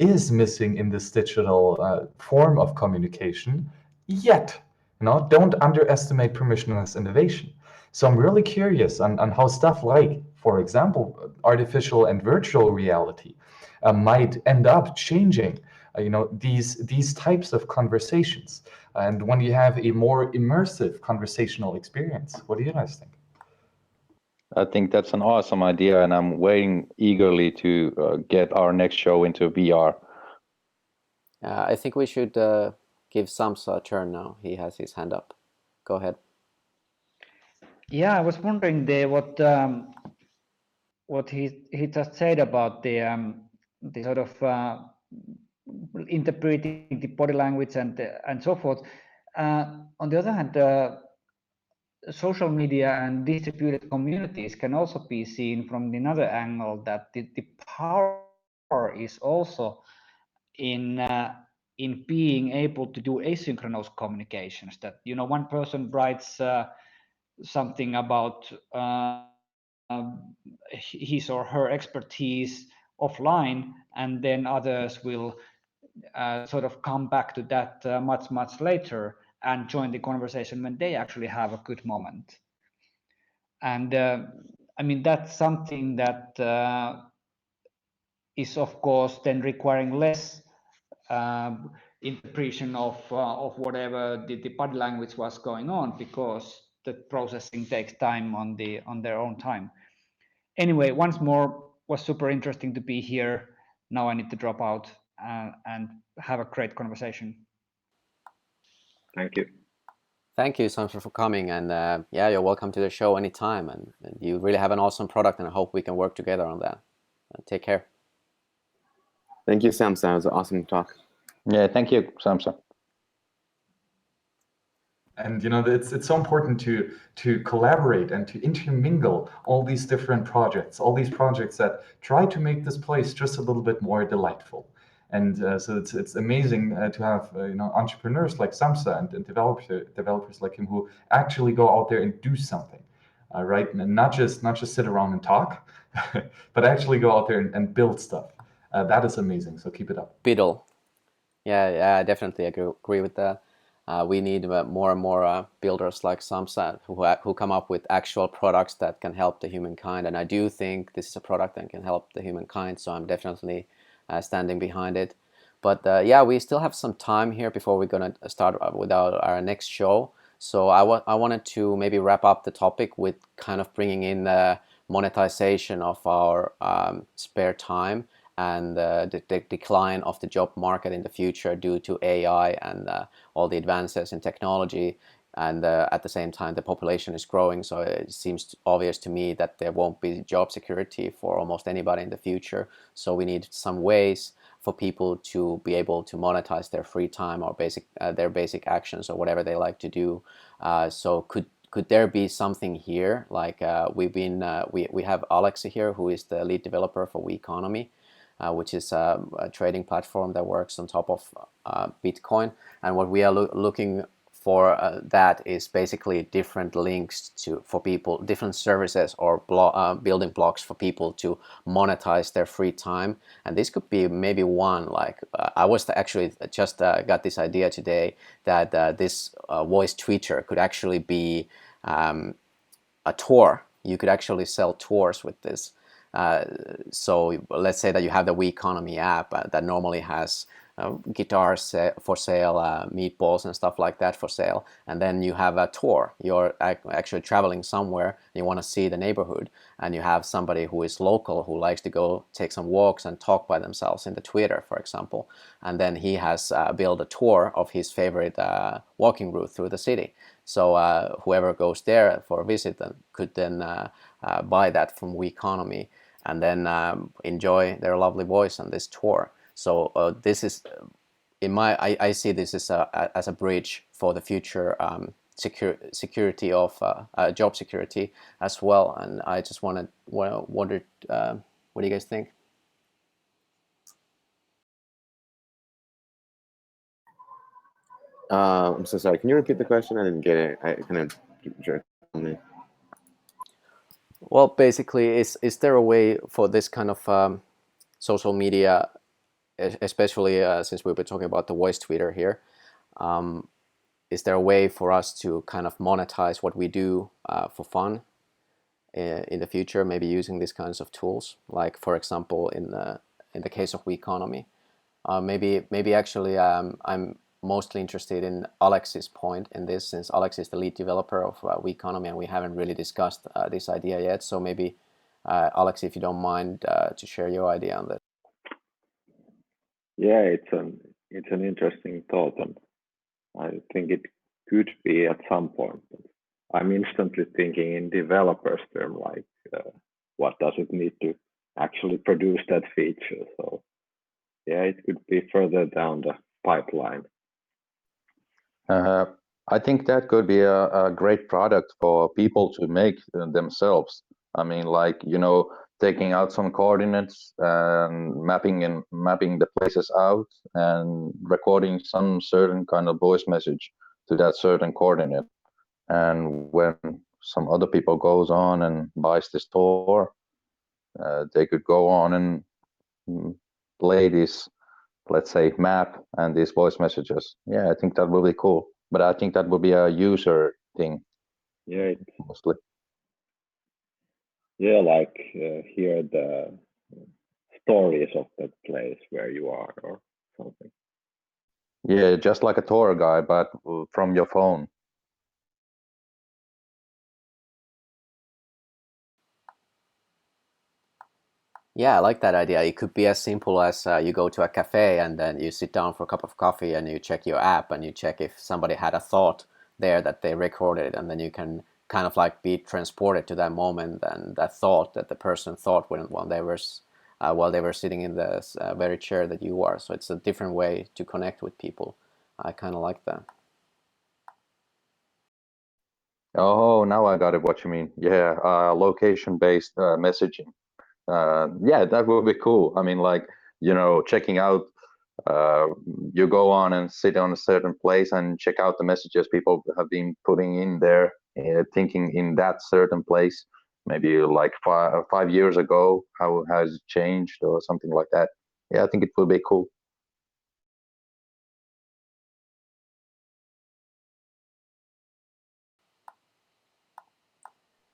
is missing in this digital form of communication. Yet, don't underestimate permissionless innovation. So I'm really curious on how stuff like, for example, artificial and virtual reality might end up changing, these types of conversations. And when you have a more immersive conversational experience, what do you guys think? I think that's an awesome idea, and I'm waiting eagerly to get our next show into VR. I think we should give Samsa a turn now. He has his hand up. Go ahead. Yeah, I was wondering what he just said about the sort of interpreting the body language and so forth. On the other hand, social media and distributed communities can also be seen from another angle, that the power is also in being able to do asynchronous communications. That one person writes something about his or her expertise offline, and then others will sort of come back to that much later and join the conversation when they actually have a good moment. And I mean, that's something that is of course then requiring less interpretation of whatever the body language was going on, because the processing takes time on their own time. Anyway, once more, was super interesting to be here. Now I need to drop out and have a great conversation. Thank you. Thank you, Samsa, for coming. And yeah, you're welcome to the show anytime. And you really have an awesome product, and I hope we can work together on that. Take care. Thank you, Samsa. It was an awesome talk. Yeah, thank you, Samsa. And it's so important to collaborate and to intermingle all these different projects, all these projects that try to make this place just a little bit more delightful. And so it's amazing to have entrepreneurs like Samsa and developers like him who actually go out there and do something, right? And not just sit around and talk, but actually go out there and build stuff. That is amazing. So keep it up. Biddle. Yeah, I definitely agree with that. We need more and more builders like Samsa who come up with actual products that can help the humankind. And I do think this is a product that can help the humankind, so I'm definitely standing behind it. But yeah, we still have some time here before we're going to start with our next show. So I wanted to maybe wrap up the topic with kind of bringing in the monetization of our spare time and the decline of the job market in the future due to AI and all the advances in technology. And at the same time, the population is growing, so it seems obvious to me that there won't be job security for almost anybody in the future. So we need some ways for people to be able to monetize their free time or their basic actions or whatever they like to do. So could there be something here? Like we have Alex here, who is the lead developer for WeEconomy, which is a trading platform that works on top of Bitcoin. And what we are looking for that is basically different links for people, different services or building blocks for people to monetize their free time. And this could be maybe one, like I was actually just got this idea today that this voice tweeter could actually be a tour. You could actually sell tours with this. So let's say that you have the We Economy app that normally has guitars for sale, meatballs and stuff like that for sale, and then you have a tour. You're actually traveling somewhere, and you want to see the neighborhood, and you have somebody who is local who likes to go take some walks and talk by themselves in the Twitter, for example, and then he has built a tour of his favorite walking route through the city. So whoever goes there for a visit could then buy that from We Economy and then enjoy their lovely voice on this tour. So this is, I see this as a bridge for the future security of job security as well. And I just wondered, what do you guys think? I'm so sorry. Can you repeat the question? I didn't get it. I kind of jerked on me. Well, basically, is there a way for this kind of social media, especially since we've been talking about the voice Twitter here, is there a way for us to kind of monetize what we do for fun in the future, maybe using these kinds of tools, like for example in the case of We Economy? Maybe actually I'm mostly interested in Alex's point in this, since Alex is the lead developer of We Economy and we haven't really discussed this idea yet. So maybe Alex, if you don't mind to share your idea on that. Yeah, it's an interesting thought, and I think it could be at some point. I'm instantly thinking in developers term, like what does it need to actually produce that feature? So yeah, it could be further down the pipeline. I think that could be a great product for people to make themselves. I mean, like, taking out some coordinates and mapping the places out and recording some certain kind of voice message to that certain coordinate. And when some other people goes on and buys this tour, they could go on and play this, let's say, map and these voice messages. Yeah, I think that will be cool. But I think that will be a user thing. Yeah, mostly. Yeah, like hear the stories of that place where you are or something. Yeah, just like a tour guide, but from your phone. Yeah, I like that idea. It could be as simple as you go to a cafe and then you sit down for a cup of coffee and you check your app and you check if somebody had a thought there that they recorded, and then you can kind of like be transported to that moment and that thought that the person thought while they were sitting in the very chair that you are. So it's a different way to connect with people. I kind of like that. Oh, now I got it. What you mean? Yeah, location-based messaging. Yeah, that would be cool. I mean, like, checking out. You go on and sit on a certain place and check out the messages people have been putting in there, thinking in that certain place. Maybe like 5 years ago, how has it changed or something like that. Yeah, I think it will be cool.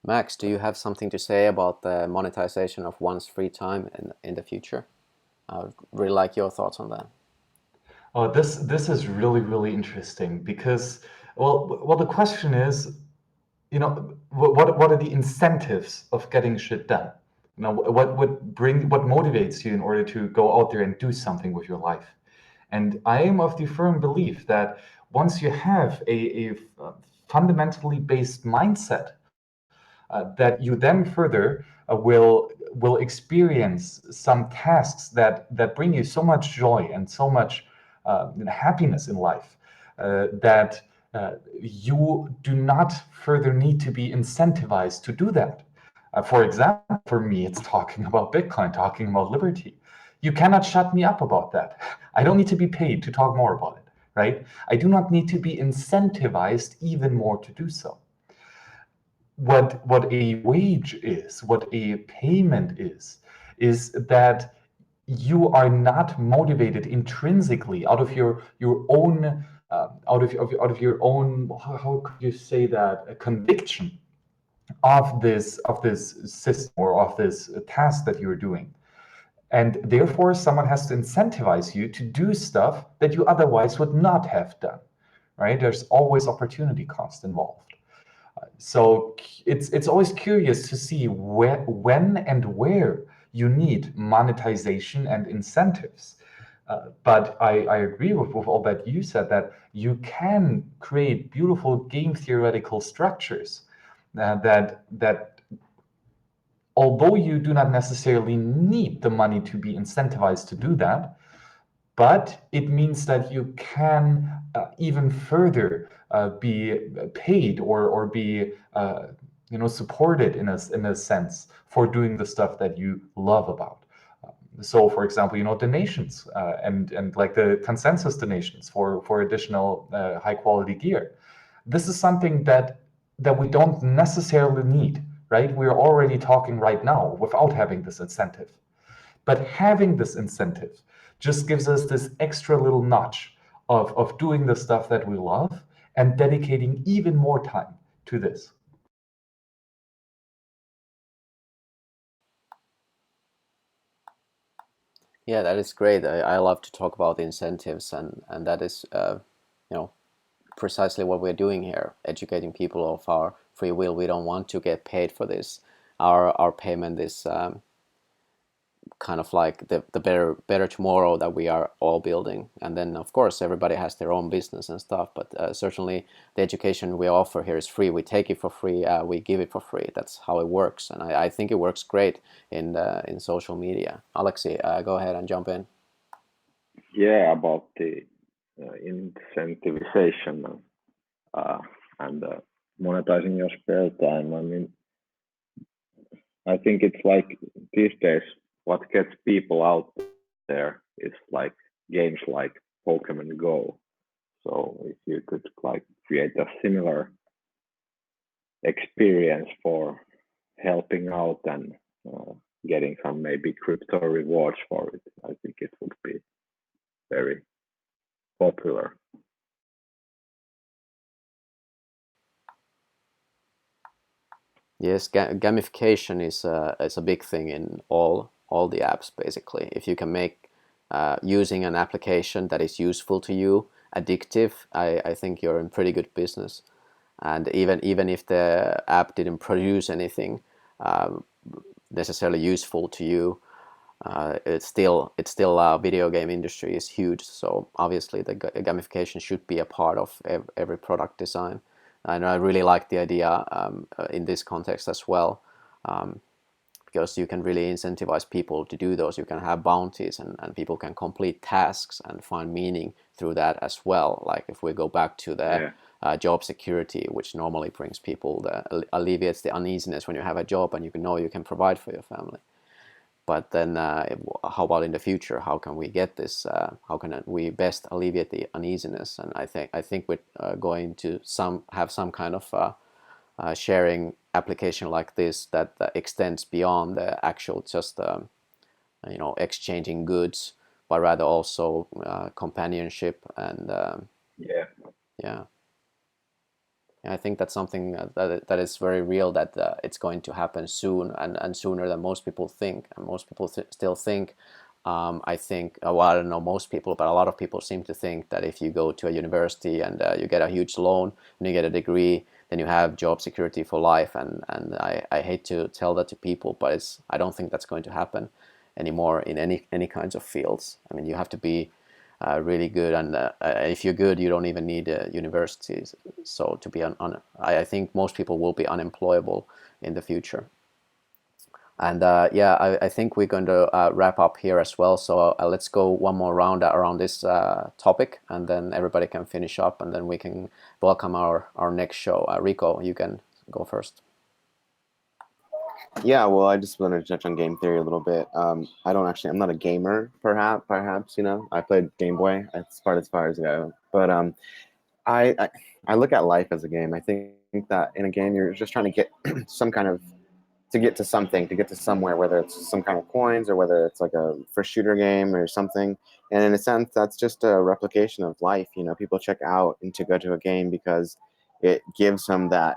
Max, do you have something to say about the monetization of one's free time in the future? I would really like your thoughts on that. Oh, this is really interesting because well the question is, what are the incentives of getting shit done? What motivates you in order to go out there and do something with your life? And I am of the firm belief that once you have a fundamentally based mindset, that you then further will experience some tasks that bring you so much joy and so much happiness in life, that you do not further need to be incentivized to do that. For example, for me, it's talking about Bitcoin, talking about liberty. You cannot shut me up about that. I don't need to be paid to talk more about it, right? I do not need to be incentivized even more to do so. What a wage is, what a payment is that you are not motivated intrinsically out of your own out of your own, how could you say that, a conviction, of this system or of this task that you're doing. And therefore, someone has to incentivize you to do stuff that you otherwise would not have done, right? There's always opportunity cost involved. So it's always curious to see when and where you need monetization and incentives. But I agree with all that you said, that you can create beautiful game theoretical structures that although you do not necessarily need the money to be incentivized to do that, but it means that you can even further be paid or be supported in a sense for doing the stuff that you love about. So, for example, donations and like the consensus donations for additional high quality gear. This is something that we don't necessarily need, right? We're already talking right now without having this incentive. But having this incentive just gives us this extra little notch of doing the stuff that we love and dedicating even more time to this. Yeah, that is great. I love to talk about incentives, and that is, precisely what we're doing here, educating people of our free will. We don't want to get paid for this. Our payment is kind of like the better tomorrow that we are all building. And then of course everybody has their own business and stuff, but certainly the education we offer here is free. We take it for free, we give it for free. That's how it works, and I think it works great in social media. Alexi, go ahead and jump in. Yeah, about the incentivization and monetizing your spare time. I mean, I think it's like these days, what gets people out there is like games like Pokemon Go. So if you could like create a similar experience for helping out and getting some maybe crypto rewards for it, I think it would be very popular. Yes, gamification is a big thing in all the apps basically. If you can make using an application that is useful to you addictive, I think you're in pretty good business. And even if the app didn't produce anything necessarily useful to you, it's still video game industry is huge. So obviously the gamification should be a part of every product design. And I really like the idea in this context as well, because you can really incentivize people to do those. You can have bounties, and people can complete tasks and find meaning through that as well. Like if we go back to the job security, which normally brings people, alleviates the uneasiness when you have a job and you know you can provide for your family. But then how about in the future? How can we get this? How can we best alleviate the uneasiness? And I think we're going to have some kind of sharing application like this that extends beyond the actual just exchanging goods, but rather also companionship and yeah. I think that's something that is very real, that it's going to happen soon, and sooner than most people think. And most people still think, I think, well, I don't know most people, but a lot of people seem to think that if you go to a university and you get a huge loan and you get a degree, then you have job security for life. And I hate to tell that to people, but I don't think that's going to happen anymore in any kinds of fields. I mean, you have to be really good, and if you're good, you don't even need universities. So to be I think most people will be unemployable in the future. And yeah, I think we're going to wrap up here as well. So let's go one more round around this topic, and then everybody can finish up, and then we can welcome our next show. Rico, you can go first. Yeah, well, I just wanted to touch on game theory a little bit. I'm not a gamer, perhaps, I played Game Boy. That's part as far as I go. But I I look at life as a game. I think that in a game, you're just trying to get some kind of, to get to something, to get to somewhere, whether it's some kind of coins or whether it's like a first shooter game or something. And in a sense, that's just a replication of life. People check out and to go to a game because it gives them that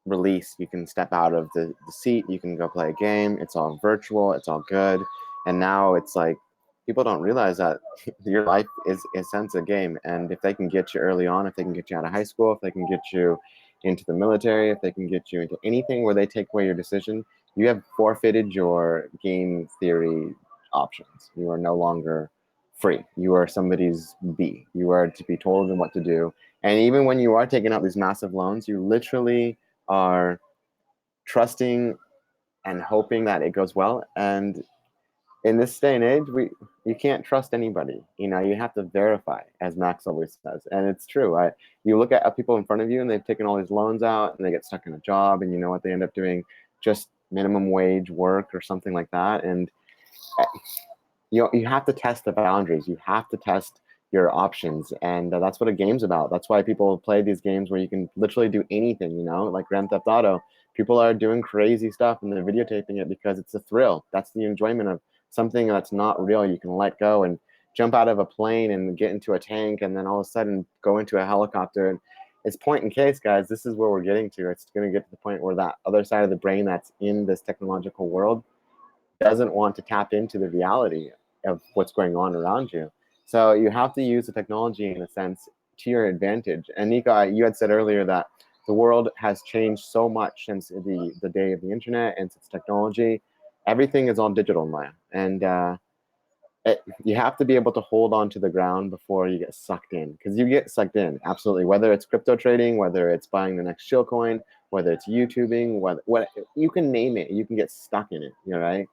release. You can step out of the seat, you can go play a game. It's all virtual, it's all good. And now it's like people don't realize that your life is in a sense a game. And if they can get you early on, if they can get you out of high school, if they can get you into the military, if they can get you into anything where they take away your decision, you have forfeited your game theory options. You are no longer free. You are somebody's B. You are to be told what to do. And even when you are taking out these massive loans, you literally are trusting and hoping that it goes well. And in this day and age, you can't trust anybody. You have to verify, as Max always says, and it's true. You look at people in front of you, and they've taken all these loans out, and they get stuck in a job, and you know what they end up doing? Just minimum wage work or something like that. And you have to test the boundaries. You have to test your options, and that's what a game's about. That's why people play these games where you can literally do anything. Like Grand Theft Auto. People are doing crazy stuff and they're videotaping it because it's a thrill. That's the enjoyment of something that's not real. You can let go and jump out of a plane and get into a tank, and then all of a sudden go into a helicopter. And it's point in case, guys. This is where we're getting to. It's going to get to the point where that other side of the brain that's in this technological world doesn't want to tap into the reality of what's going on around you. So you have to use the technology in a sense to your advantage. And Nika, you had said earlier that the world has changed so much since the day of the internet and since technology. Everything is all digital now. And you have to be able to hold on to the ground before you get sucked in, because you get sucked in, absolutely. Whether it's crypto trading, whether it's buying the next shill coin, whether it's YouTubing, what you can name it, you can get stuck in it, right?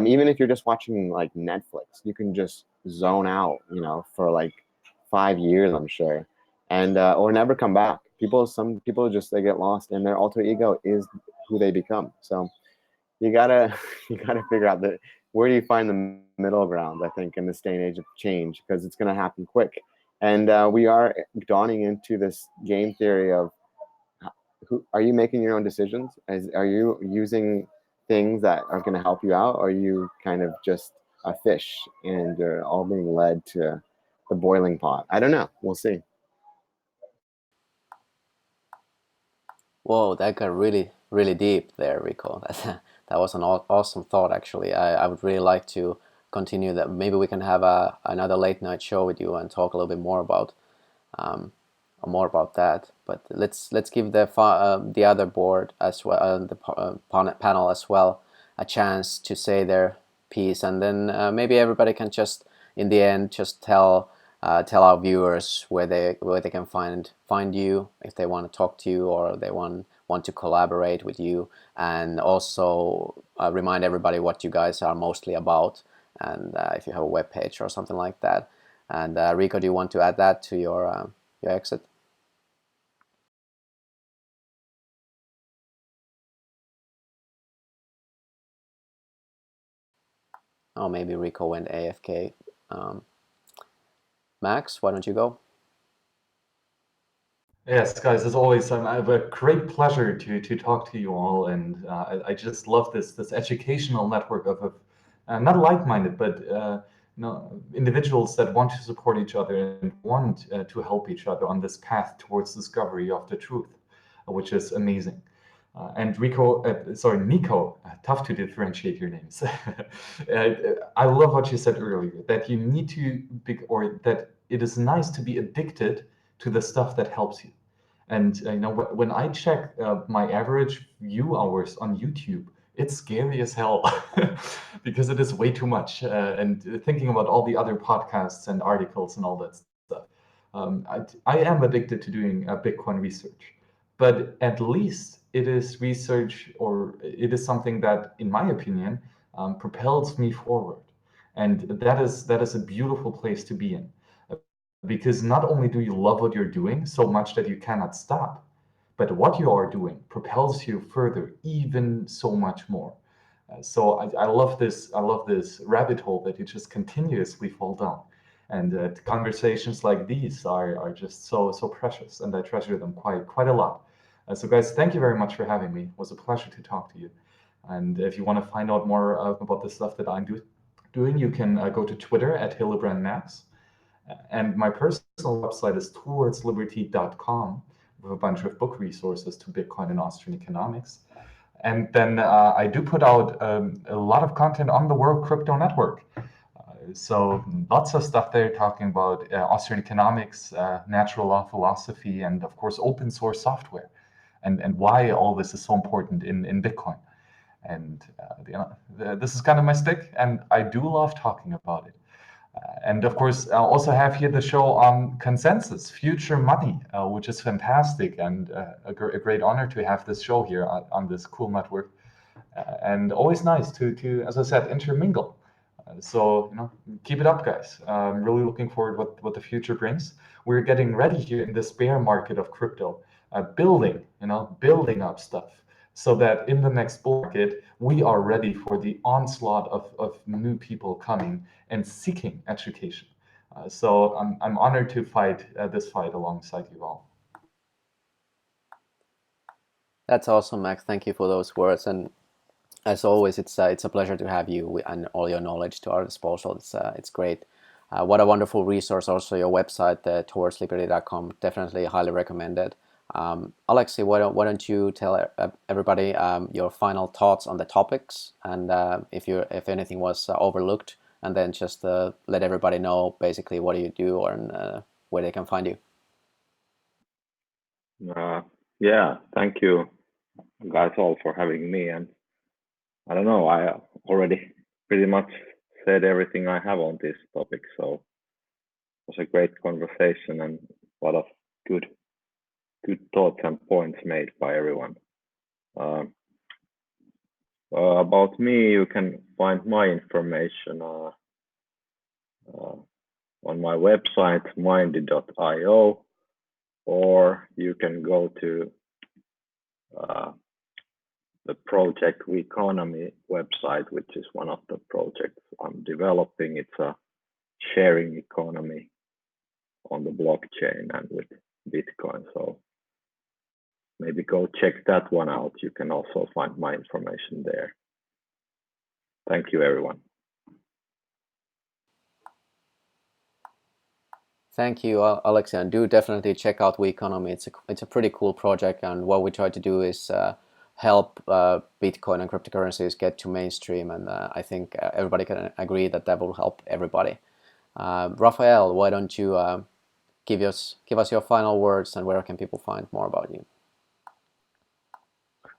Even if you're just watching like Netflix, you can just zone out, for like 5 years, I'm sure, and or never come back. Some people just they get lost, and their alter ego is who they become. So you gotta you gotta figure out where do you find the middle ground, I think, in this day and age of change, because it's going to happen quick. And we are dawning into this game theory of who are you making your own decisions? Are you using things that are going to help you out, or are you kind of just a fish and you're all being led to the boiling pot? I don't know, we'll see. Whoa, that got really, really deep there, Rico. That was an awesome thought, actually. I would really like to continue that. Maybe we can have another late night show with you and talk a little bit um, more about that. But let's give the other board as well, the panel as well, a chance to say their piece, and then maybe everybody can just in the end just tell our viewers where they can find you if they want to talk to you, or they want to collaborate with you, and also remind everybody what you guys are mostly about, and if you have a web page or something like that. And Rico, do you want to add that to your exit? Oh, maybe Rico went AFK. Max, why don't you go? Yes, guys, as always, I have a great pleasure to talk to you all, and I just love this educational network of not like-minded, but individuals that want to support each other and want to help each other on this path towards discovery of the truth, which is amazing. And Nico, tough to differentiate your names. I love what you said earlier, that you need to be, or that it is nice to be addicted to the stuff that helps you. And when I check my average view hours on YouTube, it's scary as hell because it is way too much. And thinking about all the other podcasts and articles and all that stuff, I am addicted to doing Bitcoin research. But at least it is research, or it is something that, in my opinion, propels me forward. And that is a beautiful place to be in, because not only do you love what you're doing so much that you cannot stop, but what you are doing propels you further even so much more. So I love this. I love this rabbit hole that you just continuously fall down. And conversations like these are just so precious, and I treasure them quite a lot. So guys, thank you very much for having me. It was a pleasure to talk to you. And if you want to find out more about the stuff that I'm doing, you can go to Twitter at HillebrandMax. And my personal website is towardsliberty.com, with a bunch of book resources to Bitcoin and Austrian economics. And then I do put out a lot of content on the World Crypto Network. So lots of stuff there talking about Austrian economics, natural law philosophy, and of course open source software, and why all this is so important in Bitcoin. And this is kind of my stick, and I do love talking about it. And of course, I'll also have here the show on Konsensus, Future Money, which is fantastic, and a great honor to have this show here on this cool network. And always nice to, as I said, intermingle. So keep it up, guys. I'm really looking forward what the future brings. We're getting ready here in this bear market of crypto, building up stuff, so that in the next bull market we are ready for the onslaught of new people coming and seeking education. So I'm honored to fight this fight alongside you all. That's awesome, Max. Thank you for those words. And as always, it's a pleasure to have you and all your knowledge to our disposal. It's great. What a wonderful resource. Also, your website, towardsliberty.com, definitely highly recommended. Alexei, why don't you tell everybody your final thoughts on the topics, and if anything was overlooked, and then just let everybody know basically what do you do and where they can find you. Yeah, thank you guys all for having me. And I don't know, I already pretty much said everything I have on this topic. So it was a great conversation and a lot of good thoughts and points made by everyone. About me, you can find my information on my website, mindy.io, or you can go to the Project Economy website, which is one of the projects I'm developing. It's a sharing economy on the blockchain and with Bitcoin. So maybe go check that one out. You can also find my information there. Thank you, everyone. Thank you, Alexei, and do definitely check out WeEconomy. It's a pretty cool project, and what we try to do is help Bitcoin and cryptocurrencies get to mainstream, and I think everybody can agree that will help everybody. Raphael, why don't you give us your final words, and where can people find more about you?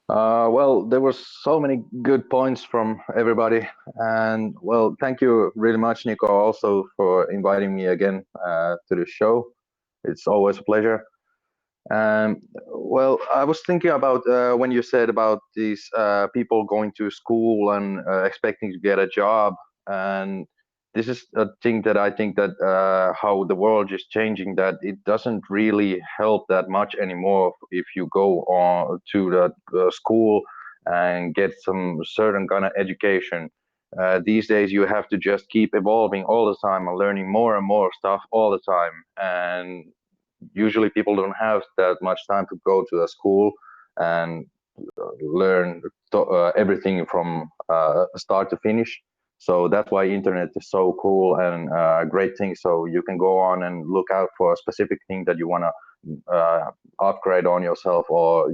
Well, there were so many good points from everybody, and well, thank you really much, Nico, also for inviting me again to the show. It's always a pleasure. Well, I was thinking about when you said about these people going to school and expecting to get a job, and this is a thing that I think that how the world is changing, that it doesn't really help that much anymore if you go on to the school and get some certain kind of education. These days you have to just keep evolving all the time and learning more and more stuff all the time, and usually people don't have that much time to go to a school and learn everything from start to finish. So that's why internet is so cool and a great thing. So you can go on and look out for a specific thing that you want to upgrade on yourself, or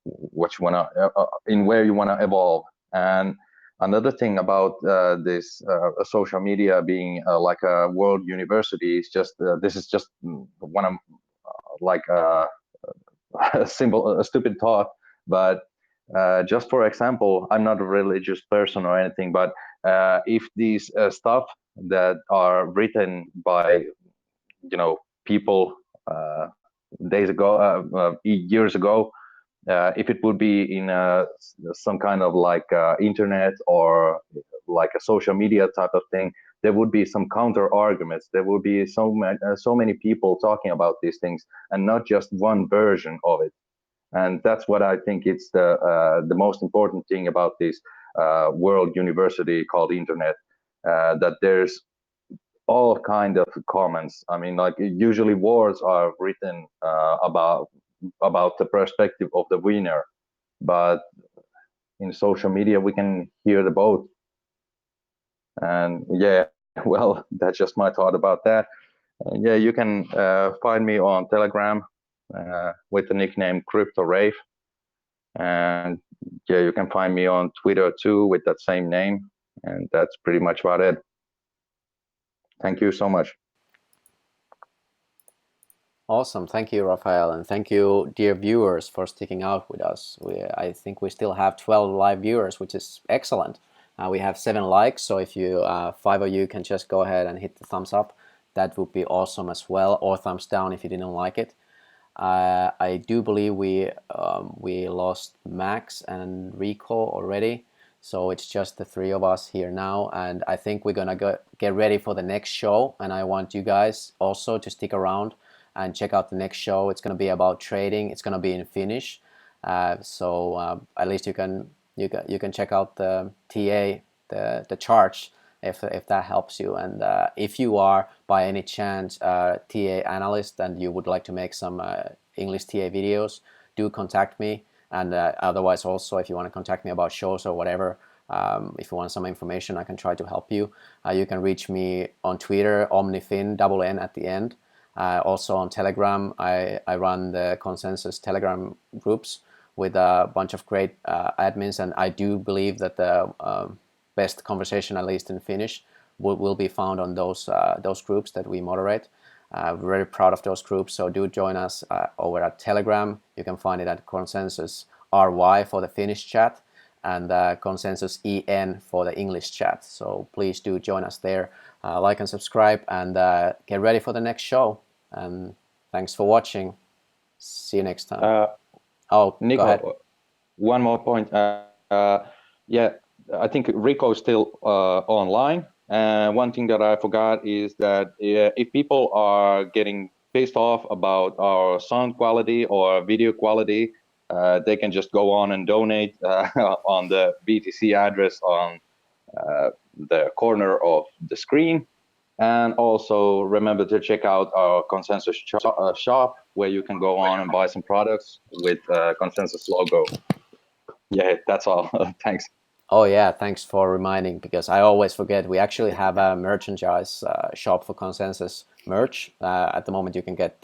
what you want to in where you want to evolve. And another thing about this social media being like a world university is just this is just one of like a simple, a stupid thought, but just for example, I'm not a religious person or anything, but if these stuff that are written by people days ago, years ago, if it would be in some kind of like internet or like a social media type of thing, there would be some counter arguments. There would be so many people talking about these things, and not just one version of it. And that's what I think it's the most important thing about this world university called internet, that there's all kind of comments. I mean, like usually words are written about the perspective of the winner, but in social media we can hear the both. And yeah, well, that's just my thought about that. Yeah, you can find me on Telegram. with the nickname Crypto Rave. And yeah, you can find me on Twitter too with that same name. And that's pretty much about it. Thank you so much. Awesome. Thank you, Raphael. And thank you, dear viewers, for sticking out with us. I think we still have 12 live viewers, which is excellent. We have 7 likes, so if you 5 of you can just go ahead and hit the thumbs up, that would be awesome as well, or thumbs down if you didn't like it. I do believe we lost Max and Rico already, so it's just the 3 of us here now, and I think we're gonna get ready for the next show, and I want you guys also to stick around and check out the next show. It's gonna be about trading. It's gonna be in Finnish, so at least you can check out the TA, the charts, if that helps you. And if you are by any chance TA analyst and you would like to make some English TA videos, do contact me. And otherwise also, if you want to contact me about shows or whatever, if you want some information, I can try to help you. You can reach me on Twitter, OmniFin, double N at the end. Also on Telegram, I run the Konsensus Telegram groups with a bunch of great admins, and I do believe that the best conversation, at least in Finnish, will be found on those groups that we moderate. We're very proud of those groups, so do join us over at Telegram. You can find it at Konsensus RY for the Finnish chat, and Konsensus EN for the English chat. So please do join us there. Like and subscribe, and get ready for the next show. And thanks for watching. See you next time. Nico, go ahead. One more point. Yeah, I think Rico is still online. And one thing that I forgot is that if people are getting pissed off about our sound quality or video quality, they can just go on and donate on the BTC address on the corner of the screen. And also remember to check out our Konsensus shop, where you can go on and buy some products with Konsensus logo. Yeah, that's all. Thanks. Oh yeah, thanks for reminding, because I always forget. We actually have a merchandise shop for Konsensus merch. At the moment you can get,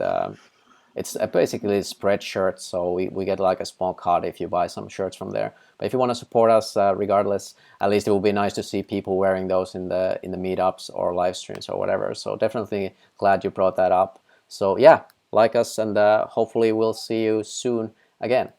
it's basically spread shirts, so we get like a small cut if you buy some shirts from there. But if you want to support us regardless, at least it would be nice to see people wearing those in the meetups or live streams or whatever. So definitely glad you brought that up. So yeah, like us, and hopefully we'll see you soon again.